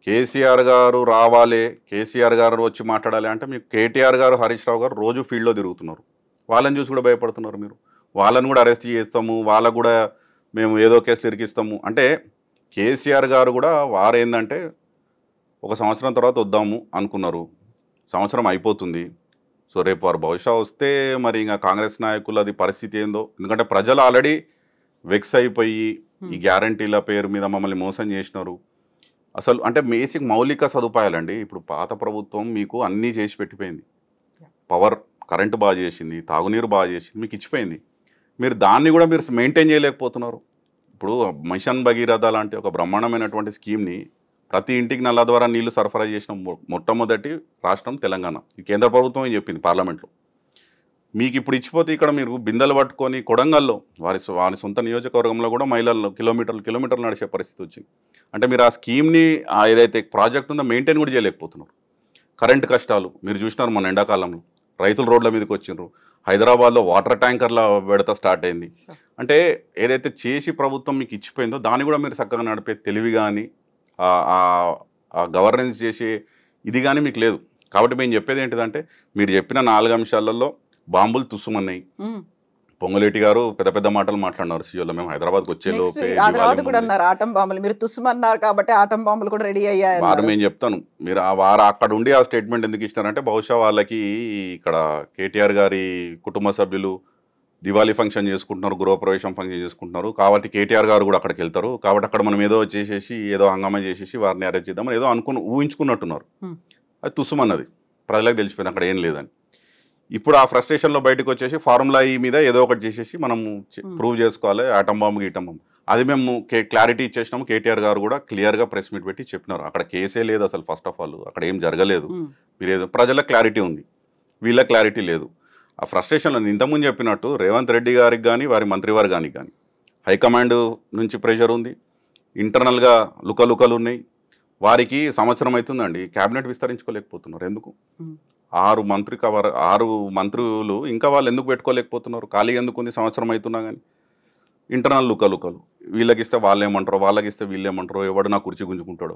కేసీఆర్ గారు రావాలి, కేసీఆర్ గారు వచ్చి మాట్లాడాలి అంటే మీకు కేటీఆర్ గారు, హరీష్ రావు గారు రోజు ఫీల్డ్లో తిరుగుతున్నారు. వాళ్ళని చూసి కూడా భయపడుతున్నారు మీరు. వాళ్ళని కూడా అరెస్ట్ చేస్తాము, వాళ్ళకు కూడా మేము ఏదో కేసులు ఇరికిస్తాము అంటే. కేసీఆర్ గారు కూడా వారేందంటే 1 సంవత్సరం తర్వాత వద్దాము అనుకున్నారు, సంవత్సరం అయిపోతుంది. సో రేపు వారు భవిష్యత్ వస్తే మరి ఇంకా కాంగ్రెస్ నాయకులది పరిస్థితి ఏందో. ఎందుకంటే ప్రజలు ఆల్రెడీ వెక్స్ అయిపోయి ఈ గ్యారంటీల పేరు మీద మమ్మల్ని మోసం చేసినారు. అసలు అంటే బేసిక్ మౌలిక సదుపాయాలండి. ఇప్పుడు పాత ప్రభుత్వం మీకు అన్నీ చేసి పెట్టిపోయింది. పవర్, కరెంటు బాగా చేసింది, తాగునీరు బాగా చేసింది, మీకు ఇచ్చిపోయింది. మీరు దాన్ని కూడా మీరు మెయింటైన్ చేయలేకపోతున్నారు. ఇప్పుడు మిషన్ భగీరథ లాంటి ఒక బ్రహ్మాండమైనటువంటి స్కీమ్ని ప్రతి ఇంటికి నల్ల ద్వారా నీళ్లు సరఫరా చేసిన మొట్టమొదటి రాష్ట్రం తెలంగాణ. ఈ కేంద్ర ప్రభుత్వం ఏం చెప్పింది పార్లమెంట్లో. మీకు ఇప్పుడు ఇచ్చిపోతే ఇక్కడ మీరు బిందెలు పట్టుకొని కొడంగల్లో వారి సొంత నియోజకవర్గంలో కూడా మహిళలు కిలోమీటర్లు నడిచే పరిస్థితి వచ్చింది. అంటే మీరు ఆ స్కీమ్ని ఏదైతే ప్రాజెక్ట్ ఉందో మెయింటైన్ కూడా చేయలేకపోతున్నారు. కరెంటు కష్టాలు మీరు చూసినారు మొన్న ఎండాకాలంలో, రైతులు రోడ్ల మీదకి వచ్చిండ్రు. హైదరాబాద్లో వాటర్ ట్యాంకర్ల విడత స్టార్ట్ అయింది. అంటే ఏదైతే చేసి ప్రభుత్వం మీకు ఇచ్చిపోయిందో దాన్ని కూడా మీరు చక్కగా నడిపే తెలివి కానీ గవర్నెన్స్ చేసే ఇది కానీ మీకు లేదు. కాబట్టి మేము చెప్పేది ఏంటిదంటే మీరు చెప్పిన 4 అంశాలలో బాంబులు తుస్సుమన్నాయి. పొంగులేటి గారు పెద్ద పెద్ద మాటలు మాట్లాడినారు సీఎంలో. మేము హైదరాబాద్కి వచ్చేలోపే ఆటం బాంబులు మీరు తుస్సుమన్నారు కాబట్టి ఆటం బాంబులు కూడా రెడీ అయ్యాయి. వారు మేము చెప్తాను, మీరు వారు అక్కడ ఉండి ఆ స్టేట్మెంట్ ఎందుకు ఇచ్చినారంటే బహుశా వాళ్ళకి ఇక్కడ కేటీఆర్ గారి కుటుంబ సభ్యులు దివాళీ ఫంక్షన్ చేసుకుంటున్నారు, గృహప్రవేశం ఫంక్షన్ చేసుకుంటున్నారు కాబట్టి కేటీఆర్ గారు కూడా అక్కడికి వెళ్తారు కాబట్టి అక్కడ మనం ఏదో చేసేసి ఏదో హంగామా చేసేసి వారిని అరెస్ట్ చేద్దామని ఏదో ఊహించుకున్నట్టున్నారు. అది తుస్సుమన్నది, ప్రజలకు తెలిసిపోయింది అక్కడ ఏం లేదని. ఇప్పుడు ఆ ఫ్రస్ట్రేషన్లో బయటకు వచ్చేసి ఫార్ములా ఈ మీద ఏదో ఒకటి చేసేసి మనము ప్రూవ్ చేసుకోవాలి ఆటం బాంబు గీటం బాంబు. అది మేము క్లారిటీ ఇచ్చేసినాము. కేటీఆర్ గారు కూడా క్లియర్గా ప్రెస్ మీట్ పెట్టి చెప్పినారు అక్కడ కేసే లేదు అసలు. ఫస్ట్ ఆఫ్ ఆల్ అక్కడ ఏం జరగలేదు. మీరేదో ప్రజలకు క్లారిటీ ఉంది, వీళ్ళ క్లారిటీ లేదు. ఆ ఫ్రస్ట్రేషన్లో ఇంతకుముందు చెప్పినట్టు రేవంత్ రెడ్డి గారికి కానీ వారి మంత్రివర్గానికి కానీ హైకమాండ్ నుంచి ప్రెషర్ ఉంది, ఇంటర్నల్గా లుకలుకలు ఉన్నాయి. వారికి సంవత్సరం అవుతుందండి క్యాబినెట్ విస్తరించుకోలేకపోతున్నారు. ఎందుకు? 6 మంత్రులు ఇంకా వాళ్ళు ఎందుకు పెట్టుకోలేకపోతున్నారు? ఖాళీ ఎందుకు ఉంది? సంవత్సరం అవుతున్నా కానీ ఇంటర్నల్ లుకలుకలు. వీళ్ళకి ఇస్తే వాళ్ళు ఏమంటారో, వాళ్ళకి ఇస్తే వీళ్ళు ఏమంటారో, ఎవడు నా కుర్చీ గుంజుకుంటాడో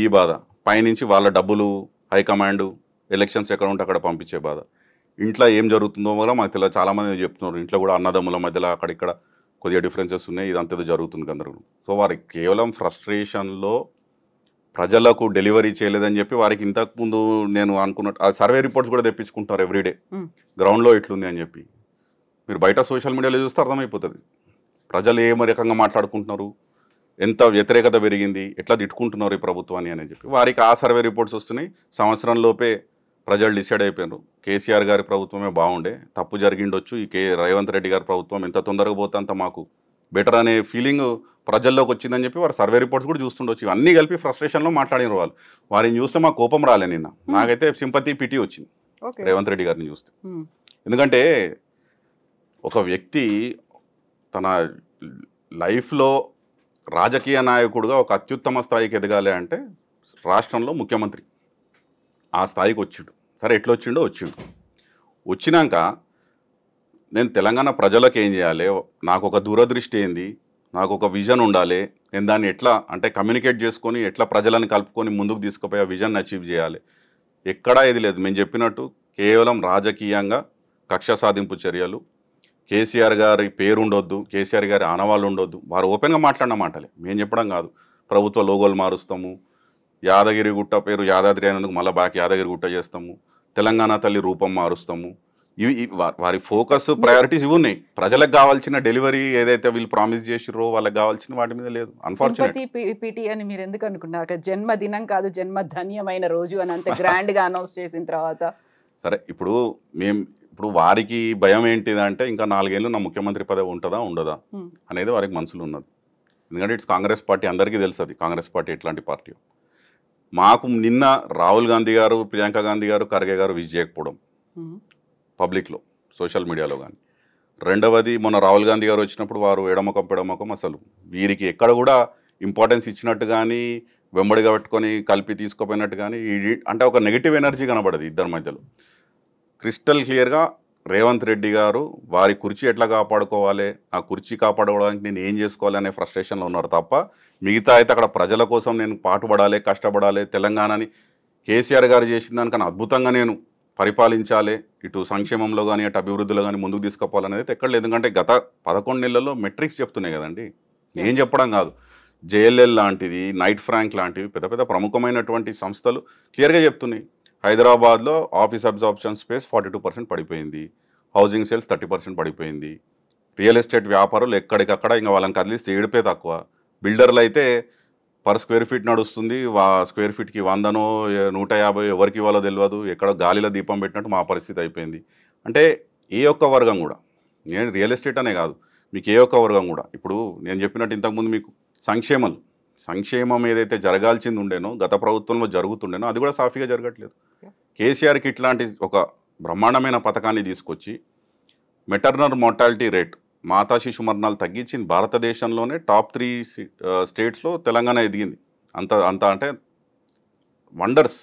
ఈ బాధ. పైనుంచి వాళ్ళ డబ్బులు హైకమాండ్ ఎలక్షన్స్ ఎక్కడ ఉంటే అక్కడ పంపించే బాధ. ఇంట్లో ఏం జరుగుతుందో కూడా మాకు తెలియదు. చాలామంది చెప్తున్నారు ఇంట్లో కూడా అన్నదమ్ముల మధ్యలో అక్కడిక్కడ కొద్దిగా డిఫరెన్సెస్ ఉన్నాయి, ఇదంతా జరుగుతుంది గందరగోళం. సో వారికి కేవలం ఫ్రస్ట్రేషన్లో ప్రజలకు డెలివరీ చేయలేదని చెప్పి వారికి ఇంతకుముందు నేను అనుకున్నట్టు ఆ సర్వే రిపోర్ట్స్ కూడా తెప్పించుకుంటారు ఎవ్రీడే గ్రౌండ్లో ఎట్లుంది అని చెప్పి. మీరు బయట సోషల్ మీడియాలో చూస్తే అర్థమైపోతుంది ప్రజలు ఏ రకంగా మాట్లాడుకుంటున్నారు, ఎంత వ్యతిరేకత పెరిగింది, ఎట్లా తిట్టుకుంటున్నారు ఈ ప్రభుత్వాన్ని అని చెప్పి. వారికి ఆ సర్వే రిపోర్ట్స్ వస్తున్నాయి. సంవత్సరంలోపే ప్రజలు డిసైడ్ అయిపోయినారు కేసీఆర్ గారి ప్రభుత్వమే బాగుండే, తప్పు జరిగిండొచ్చు, ఈ రేవంత్ రెడ్డి గారి ప్రభుత్వం ఎంత తొందరగా పోతే అంత మాకు బెటర్ అనే ఫీలింగ్ ప్రజల్లోకి వచ్చిందని చెప్పి వారు సర్వే రిపోర్ట్స్ కూడా చూస్తుండొచ్చు. ఇవన్నీ కలిపి ఫ్రస్ట్రేషన్లో మాట్లాడిన వాళ్ళు. వారిని చూస్తే మాకు కోపం రాలే నిన్న. నాకైతే సింపతి పిటి వచ్చింది రేవంత్ రెడ్డి గారిని చూస్తే. ఎందుకంటే ఒక వ్యక్తి తన లైఫ్లో రాజకీయ నాయకుడుగా ఒక అత్యుత్తమ స్థాయికి ఎదగాలి అంటే రాష్ట్రంలో ముఖ్యమంత్రి ఆ స్థాయికి వచ్చిండు. సరే ఎట్లా వచ్చిండో వచ్చినాక నేను తెలంగాణ ప్రజలకు ఏం చేయాలి, నాకు ఒక దూరదృష్టి ఏంది, నాకు ఒక విజన్ ఉండాలి, నేను దాన్ని ఎట్లా అంటే కమ్యూనికేట్ చేసుకొని ఎట్లా ప్రజలను కలుపుకొని ముందుకు తీసుకుపోయి ఆ విజన్ అచీవ్ చేయాలి. ఎక్కడా ఇది లేదు. మేము చెప్పినట్టు కేవలం రాజకీయంగా కక్ష సాధింపు చర్యలు, కేసీఆర్ గారి పేరు ఉండొద్దు, కేసీఆర్ గారి ఆనవాళ్ళు ఉండొద్దు. వారు ఓపెన్గా మాట్లాడిన మాటలే, మేము చెప్పడం కాదు. ప్రభుత్వ లోగోలు మారుస్తాము, యాదగిరి గుట్ట పేరు యాదాద్రి అయినందుకు మళ్ళీ బాకి యాదగిరి గుట్ట చేస్తాము, తెలంగాణ తల్లి రూపం మారుస్తాము. ఇవి వారి ఫోకస్ ప్రయారిటీస్ ఇవి ఉన్నాయి. ప్రజలకు కావాల్సిన డెలివరీ ఏదైతే వీళ్ళు ప్రామిస్ చేసిరో వాళ్ళకి కావాల్సిన వాటి మీద లేదు. అన్ఫార్చునేట్ అని మీరు ఎందుకు అనుకుంటున్నారు? జన్మదినం కాదు, జన్మధన్యమైన రోజు అని అంత గ్రాండ్గా అనౌన్స్ చేసిన తర్వాత సరే ఇప్పుడు వారికి భయం ఏంటిదంటే ఇంకా 4 ఏళ్ళు నా ముఖ్యమంత్రి పదవి ఉంటుందా ఉండదా అనేది వారికి మనసులో ఉన్నది. ఎందుకంటే ఇట్స్ కాంగ్రెస్ పార్టీ, అందరికీ తెలుసు అది కాంగ్రెస్ పార్టీ ఎట్లాంటి పార్టీ. మాకు నిన్న రాహుల్ గాంధీ గారు, ప్రియాంక గాంధీ గారు, ఖర్గే గారు విజ్ చేయకపోవడం పబ్లిక్లో సోషల్ మీడియాలో కానీ. రెండవది మొన్న రాహుల్ గాంధీ గారు వచ్చినప్పుడు వారు ఎడమొఖం అసలు వీరికి ఎక్కడ కూడా ఇంపార్టెన్స్ ఇచ్చినట్టు కానీ వెంబడిగా పెట్టుకొని కలిపి తీసుకుపోయినట్టు కానీ అంటే ఒక నెగిటివ్ ఎనర్జీ కనబడదు ఇద్దరి మధ్యలో. క్రిస్టల్ క్లియర్గా రేవంత్ రెడ్డి గారు వారి కుర్చీ ఎట్లా కాపాడుకోవాలి, ఆ కుర్చీ కాపాడుకోవడానికి నేను ఏం చేసుకోవాలి అనే ఫ్రస్ట్రేషన్లో ఉన్నారు తప్ప మిగతా అయితే అక్కడ ప్రజల కోసం నేను పాటుపడాలి, కష్టపడాలి, తెలంగాణని కేసీఆర్ గారు చేసిన దానికన్నా అద్భుతంగా నేను పరిపాలించాలి, ఇటు సంక్షేమంలో కానీ అటు అభివృద్ధిలో కానీ ముందుకు తీసుకుపోవాలనేది ఎక్కడ లేదు. ఎందుకంటే గత 11 నెలల్లో మెట్రిక్స్ చెప్తున్నాయి కదండి, ఏం చెప్పడం కాదు. జేఎల్ఎల్ లాంటిది, నైట్ ఫ్రాంక్ లాంటివి పెద్ద పెద్ద ప్రముఖమైనటువంటి సంస్థలు క్లియర్గా చెప్తున్నాయి. హైదరాబాద్లో ఆఫీస్ అబ్జార్ప్షన్ స్పేస్ 42% పడిపోయింది, హౌసింగ్ సేల్స్ 30% పడిపోయింది, రియల్ ఎస్టేట్ వ్యాపారులు ఎక్కడికక్కడ ఇంకా వాళ్ళని కదిలిస్తే ఏడిపే తక్కువ. బిల్డర్లు అయితే పర్ స్క్వేర్ ఫీట్ నడుస్తుంది, స్క్వేర్ ఫీట్కి 100నో 150 ఎవరికి ఇవ్వాలో తెలియదు, ఎక్కడ గాలిలో దీపం పెట్టినట్టు మా పరిస్థితి అయిపోయింది. అంటే ఏ ఒక్క వర్గం కూడా, నేను రియల్ ఎస్టేట్ అనే కాదు, మీకు ఏ ఒక్క వర్గం కూడా ఇప్పుడు నేను చెప్పినట్టు ఇంతకుముందు మీకు సంక్షేమం ఏదైతే జరగాల్సింది ఉండేనో గత ప్రభుత్వంలో జరుగుతుండేనో అది కూడా సాఫీగా జరగట్లేదు. కేసీఆర్కి ఇట్లాంటి ఒక బ్రహ్మాండమైన పథకాన్ని తీసుకొచ్చి మెటర్నల్ మార్టాలిటీ రేట్, మాతా శిశు మరణాలు తగ్గించింది. భారతదేశంలోనే టాప్ 3 స్టేట్స్లో తెలంగాణ ఎదిగింది. అంత అంటే వండర్స్.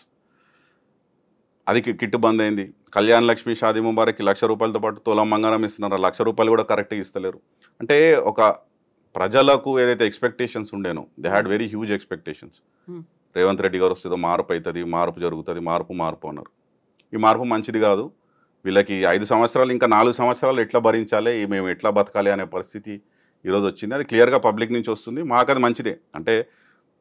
అది కిట్టు బంద్ అయింది. కళ్యాణ్ లక్ష్మి షాదీ ముబారక్కి ₹1,00,000 పాటు తులం బంగారం ఇస్తున్నారు, ₹1,00,000 కూడా కరెక్ట్గా ఇస్తలేరు. అంటే ఒక ప్రజలకు ఏదైతే ఎక్స్పెక్టేషన్స్ ఉండేనో they had very huge expectations. Revanth Reddy garu వస్తుందో మార్పు అవుతుంది, మార్పు జరుగుతుంది, మార్పు అన్నారు. ఈ మార్పు మంచిది కాదు. వీళ్ళకి 5 సంవత్సరాలు ఇంకా 4 సంవత్సరాలు ఎట్లా భరించాలి, మేము ఎట్లా బతకాలి అనే పరిస్థితి ఈరోజు వచ్చింది. అది క్లియర్గా పబ్లిక్ నుంచి వస్తుంది. మాకు అది మంచిదే. అంటే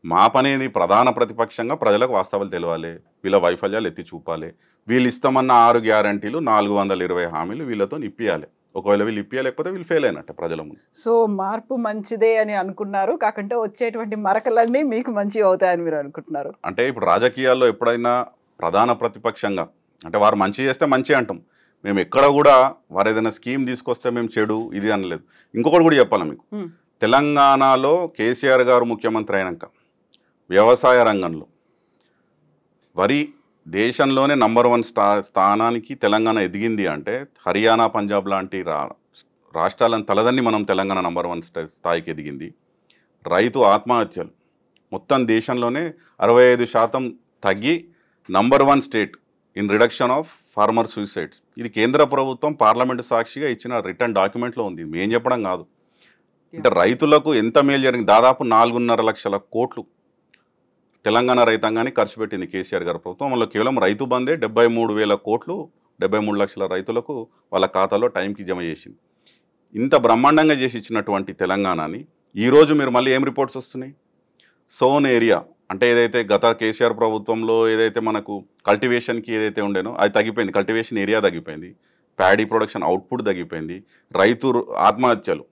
మా పనేది ప్రధాన ప్రతిపక్షంగా ప్రజలకు వాస్తవాలు తెలియాలి, వీళ్ళ వైఫల్యాలు ఎత్తి చూపాలి. వీళ్ళు ఇస్తామన్న 6 గ్యారంటీలు 420 హామీలు వీళ్ళతో ఇప్పియాలి. ఒకవేళ వీళ్ళు ఇప్పియలేకపోతే వీళ్ళు ఫెయిల్ అయినట్టే ప్రజల ముందు. సో మార్పు మంచిదే అని అనుకున్నారు, కాకుంటే వచ్చేటువంటి మరకలన్నీ మీకు మంచివి అవుతాయని మీరు అనుకుంటున్నారు. అంటే ఇప్పుడు రాజకీయాల్లో ఎప్పుడైనా ప్రధాన ప్రతిపక్షంగా అంటే వారు మంచి చేస్తే మంచి అంటాం. మేము ఎక్కడ కూడా వారు ఏదైనా స్కీమ్ తీసుకొస్తే మేము చెడు ఇది అనలేదు. ఇంకొకటి కూడా చెప్పాలి మీకు, తెలంగాణలో కేసీఆర్ గారు ముఖ్యమంత్రి అయినాక వ్యవసాయ రంగంలో వరి దేశంలోనే నంబర్ 1 స్థానానికి తెలంగాణ ఎదిగింది అంటే హర్యానా, పంజాబ్ లాంటి రాష్ట్రాలను తలదన్ని మనం తెలంగాణ నంబర్ 1 స్థాయికి ఎదిగింది. రైతు ఆత్మహత్యలు మొత్తం దేశంలోనే 65% తగ్గి number 1 state in reduction of farmer suicides. ఇది కేంద్ర ప్రభుత్వం పార్లమెంటు సాక్షిగా ఇచ్చిన రిటర్న్ డాక్యుమెంట్లో ఉంది, మేం చెప్పడం కాదు. అంటే రైతులకు ఎంత మేలు జరిగింది. దాదాపు 4.5 లక్షల కోట్లు తెలంగాణ రైతాంగాన్ని ఖర్చు పెట్టింది కేసీఆర్ గారి ప్రభుత్వం. అందులో కేవలం రైతు బందే 73,000 కోట్లు 73 లక్షల రైతులకు వాళ్ళ ఖాతాలో టైంకి జమ చేసింది. ఇంత బ్రహ్మాండంగా చేసి ఇచ్చినటువంటి తెలంగాణని ఈరోజు మీరు మళ్ళీ ఏం రిపోర్ట్స్ వస్తున్నాయి? సోన్ ఏరియా అంటే ఏదైతే గత కేసీఆర్ ప్రభుత్వంలో ఏదైతే మనకు కల్టివేషన్కి ఏదైతే ఉండేనో అది తగ్గిపోయింది. కల్టివేషన్ ఏరియా తగ్గిపోయింది, ప్యాడీ ప్రొడక్షన్ అవుట్పుట్ తగ్గిపోయింది, రైతు ఆత్మహత్యలు.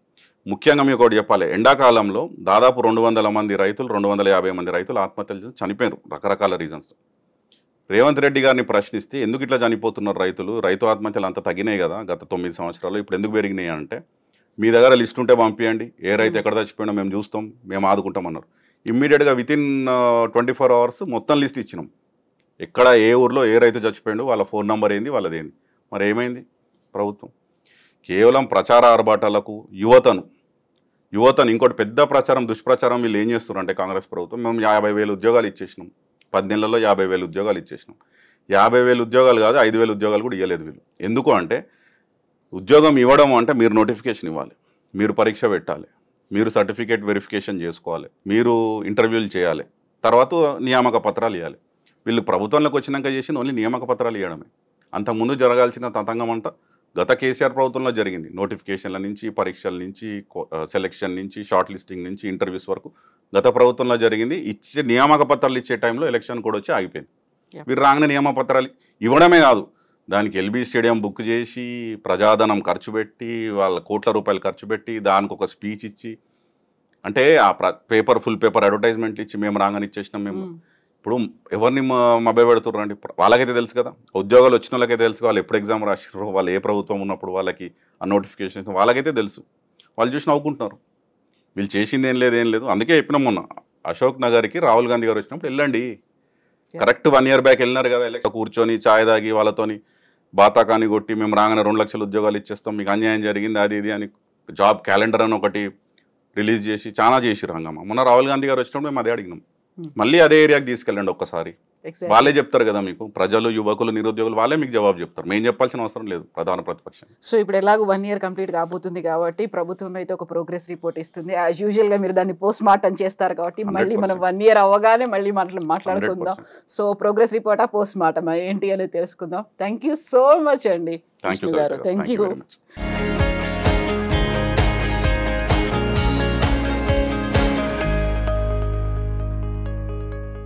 ముఖ్యంగా మీకు ఒకటి చెప్పాలి, ఎండాకాలంలో దాదాపు 200 మంది రైతులు 250 మంది రైతులు ఆత్మహత్యలు చనిపోయారు రకరకాల రీజన్స్. రేవంత్ రెడ్డి గారిని ప్రశ్నిస్తే ఎందుకు ఇట్లా చనిపోతున్నారు రైతులు, రైతు ఆత్మహత్యలు అంతా తగ్గినాయి కదా గత 9 సంవత్సరాలు, ఇప్పుడు ఎందుకు పెరిగినాయి అంటే మీ దగ్గర లిస్ట్ ఉంటే పంపించండి, ఏ రైతు ఎక్కడ చచ్చిపోయినా మేము చూస్తాం, మేము ఆదుకుంటామన్నారు. ఇమ్మీడియట్గా వితిన్ 24 అవర్స్ మొత్తం లిస్ట్ ఇచ్చినాం. ఎక్కడ ఏ ఊర్లో ఏ రైతు చచ్చిపోయాడు, వాళ్ళ ఫోన్ నెంబర్ ఏంది, వాళ్ళదేంది. మరి ఏమైంది ప్రభుత్వం? కేవలం ప్రచార ఆర్భాటాలకు యువతను ఇంకోటి పెద్ద ప్రచారం దుష్ప్రచారం వీళ్ళు ఏం చేస్తున్నారు అంటే కాంగ్రెస్ ప్రభుత్వం మేము 50,000 ఉద్యోగాలు ఇచ్చేసినాం, 10 నెలల్లో 50,000 ఉద్యోగాలు ఇచ్చేసినాం. 50,000 ఉద్యోగాలు కాదు 5,000 ఉద్యోగాలు కూడా ఇవ్వలేదు వీళ్ళు. ఎందుకు అంటే ఉద్యోగం ఇవ్వడం అంటే మీరు నోటిఫికేషన్ ఇవ్వాలి, మీరు పరీక్ష పెట్టాలి, మీరు సర్టిఫికేట్ వెరిఫికేషన్ చేసుకోవాలి, మీరు ఇంటర్వ్యూలు చేయాలి, తర్వాత నియామక పత్రాలు ఇవ్వాలి. వీళ్ళు ప్రభుత్వంలోకి వచ్చినాక చేసింది ఓన్లీ నియామక పత్రాలు ఇవ్వడమే. అంతకుముందు జరగాల్సిన తతంగం అంతా గత కేసీఆర్ ప్రభుత్వంలో జరిగింది. నోటిఫికేషన్ల నుంచి, పరీక్షల నుంచి, సెలెక్షన్ నుంచి, షార్ట్ లిస్టింగ్ నుంచి, ఇంటర్వ్యూస్ వరకు గత ప్రభుత్వంలో జరిగింది. ఇచ్చే నియామక పత్రాలు ఇచ్చే టైంలో ఎలక్షన్ కూడా వచ్చి ఆగిపోయింది. మీరు రాగానే నియామక పత్రాలు ఇవ్వడమే కాదు, దానికి ఎల్బీ స్టేడియం బుక్ చేసి ప్రజాధనం ఖర్చు పెట్టి వాళ్ళ కోట్ల రూపాయలు ఖర్చు పెట్టి దానికి ఒక స్పీచ్ ఇచ్చి అంటే ఆ ఫుల్ పేపర్ అడ్వర్టైజ్మెంట్లు ఇచ్చి మేము రాగానే ఇచ్చేసినాం మేము. ఇప్పుడు ఎవరిని మభ్య పెడుతున్నారు అండి? వాళ్ళకైతే తెలుసు కదా, ఉద్యోగాలు వచ్చిన వాళ్ళకైతే తెలుసు, వాళ్ళు ఎప్పుడు ఎగ్జామ్ రాసిర్రో, వాళ్ళు ఏ ప్రభుత్వం ఉన్నప్పుడు వాళ్ళకి ఆ నోటిఫికేషన్ వాళ్ళకైతే తెలుసు. వాళ్ళు చూసి నవ్వుకుంటున్నారు, వీళ్ళు చేసింది ఏం లేదు. అందుకే చెప్పినాం మొన్న అశోక్ నగర్కి రాహుల్ గాంధీ గారు వచ్చినప్పుడు వెళ్ళండి, కరెక్ట్ 1 year బ్యాక్ వెళ్ళినారు కదా, కూర్చొని ఛాయ్ తాగి వాళ్ళతోని బాతాకాని కొట్టి మేము రాగానే 2 లక్షల ఉద్యోగాలు ఇచ్చేస్తాం, మీకు అన్యాయం జరిగింది అది ఇది అని జాబ్ క్యాలెండర్ అని ఒకటి రిలీజ్ చేసి చాలా చేసిరు హంగామా. మొన్న రాహుల్ గాంధీ గారు వచ్చినప్పుడు మేము అదే అడిగినాం, మళ్ళీ అదే ఏరియాకి తీసుకెళ్ళండి ఒక్కసారి, వాళ్ళే చెప్తారు కదా మీకు, ప్రజలు యువకులు నిరుద్యోగులు వాళ్ళే మీకు జవాబు చెప్తారు, మేము చెప్పాల్సిన అవసరం లేదు ప్రధాన ప్రతిపక్షం. సో ఇప్పుడు ఎలాగో 1 year కంప్లీట్ కాబోతుంది కాబట్టి ప్రభుత్వం అయితే ఒక ప్రోగ్రెస్ రిపోర్ట్ ఇస్తుంది. యాజ్ యూజువల్ గా మీరు దాన్ని పోస్ట్ మార్టం చేస్తారు కాబట్టి మళ్ళీ మనం 1 year అవ్వగానే మళ్ళీ మాట్లాడుకుందాం. సో ప్రోగ్రెస్ రిపోర్టా పోస్ట్ మార్టమా ఏంటి అనేది తెలుసుకుందాం. థ్యాంక్ యూ సో మచ్ అండి విష్ణు గారు. Thank you.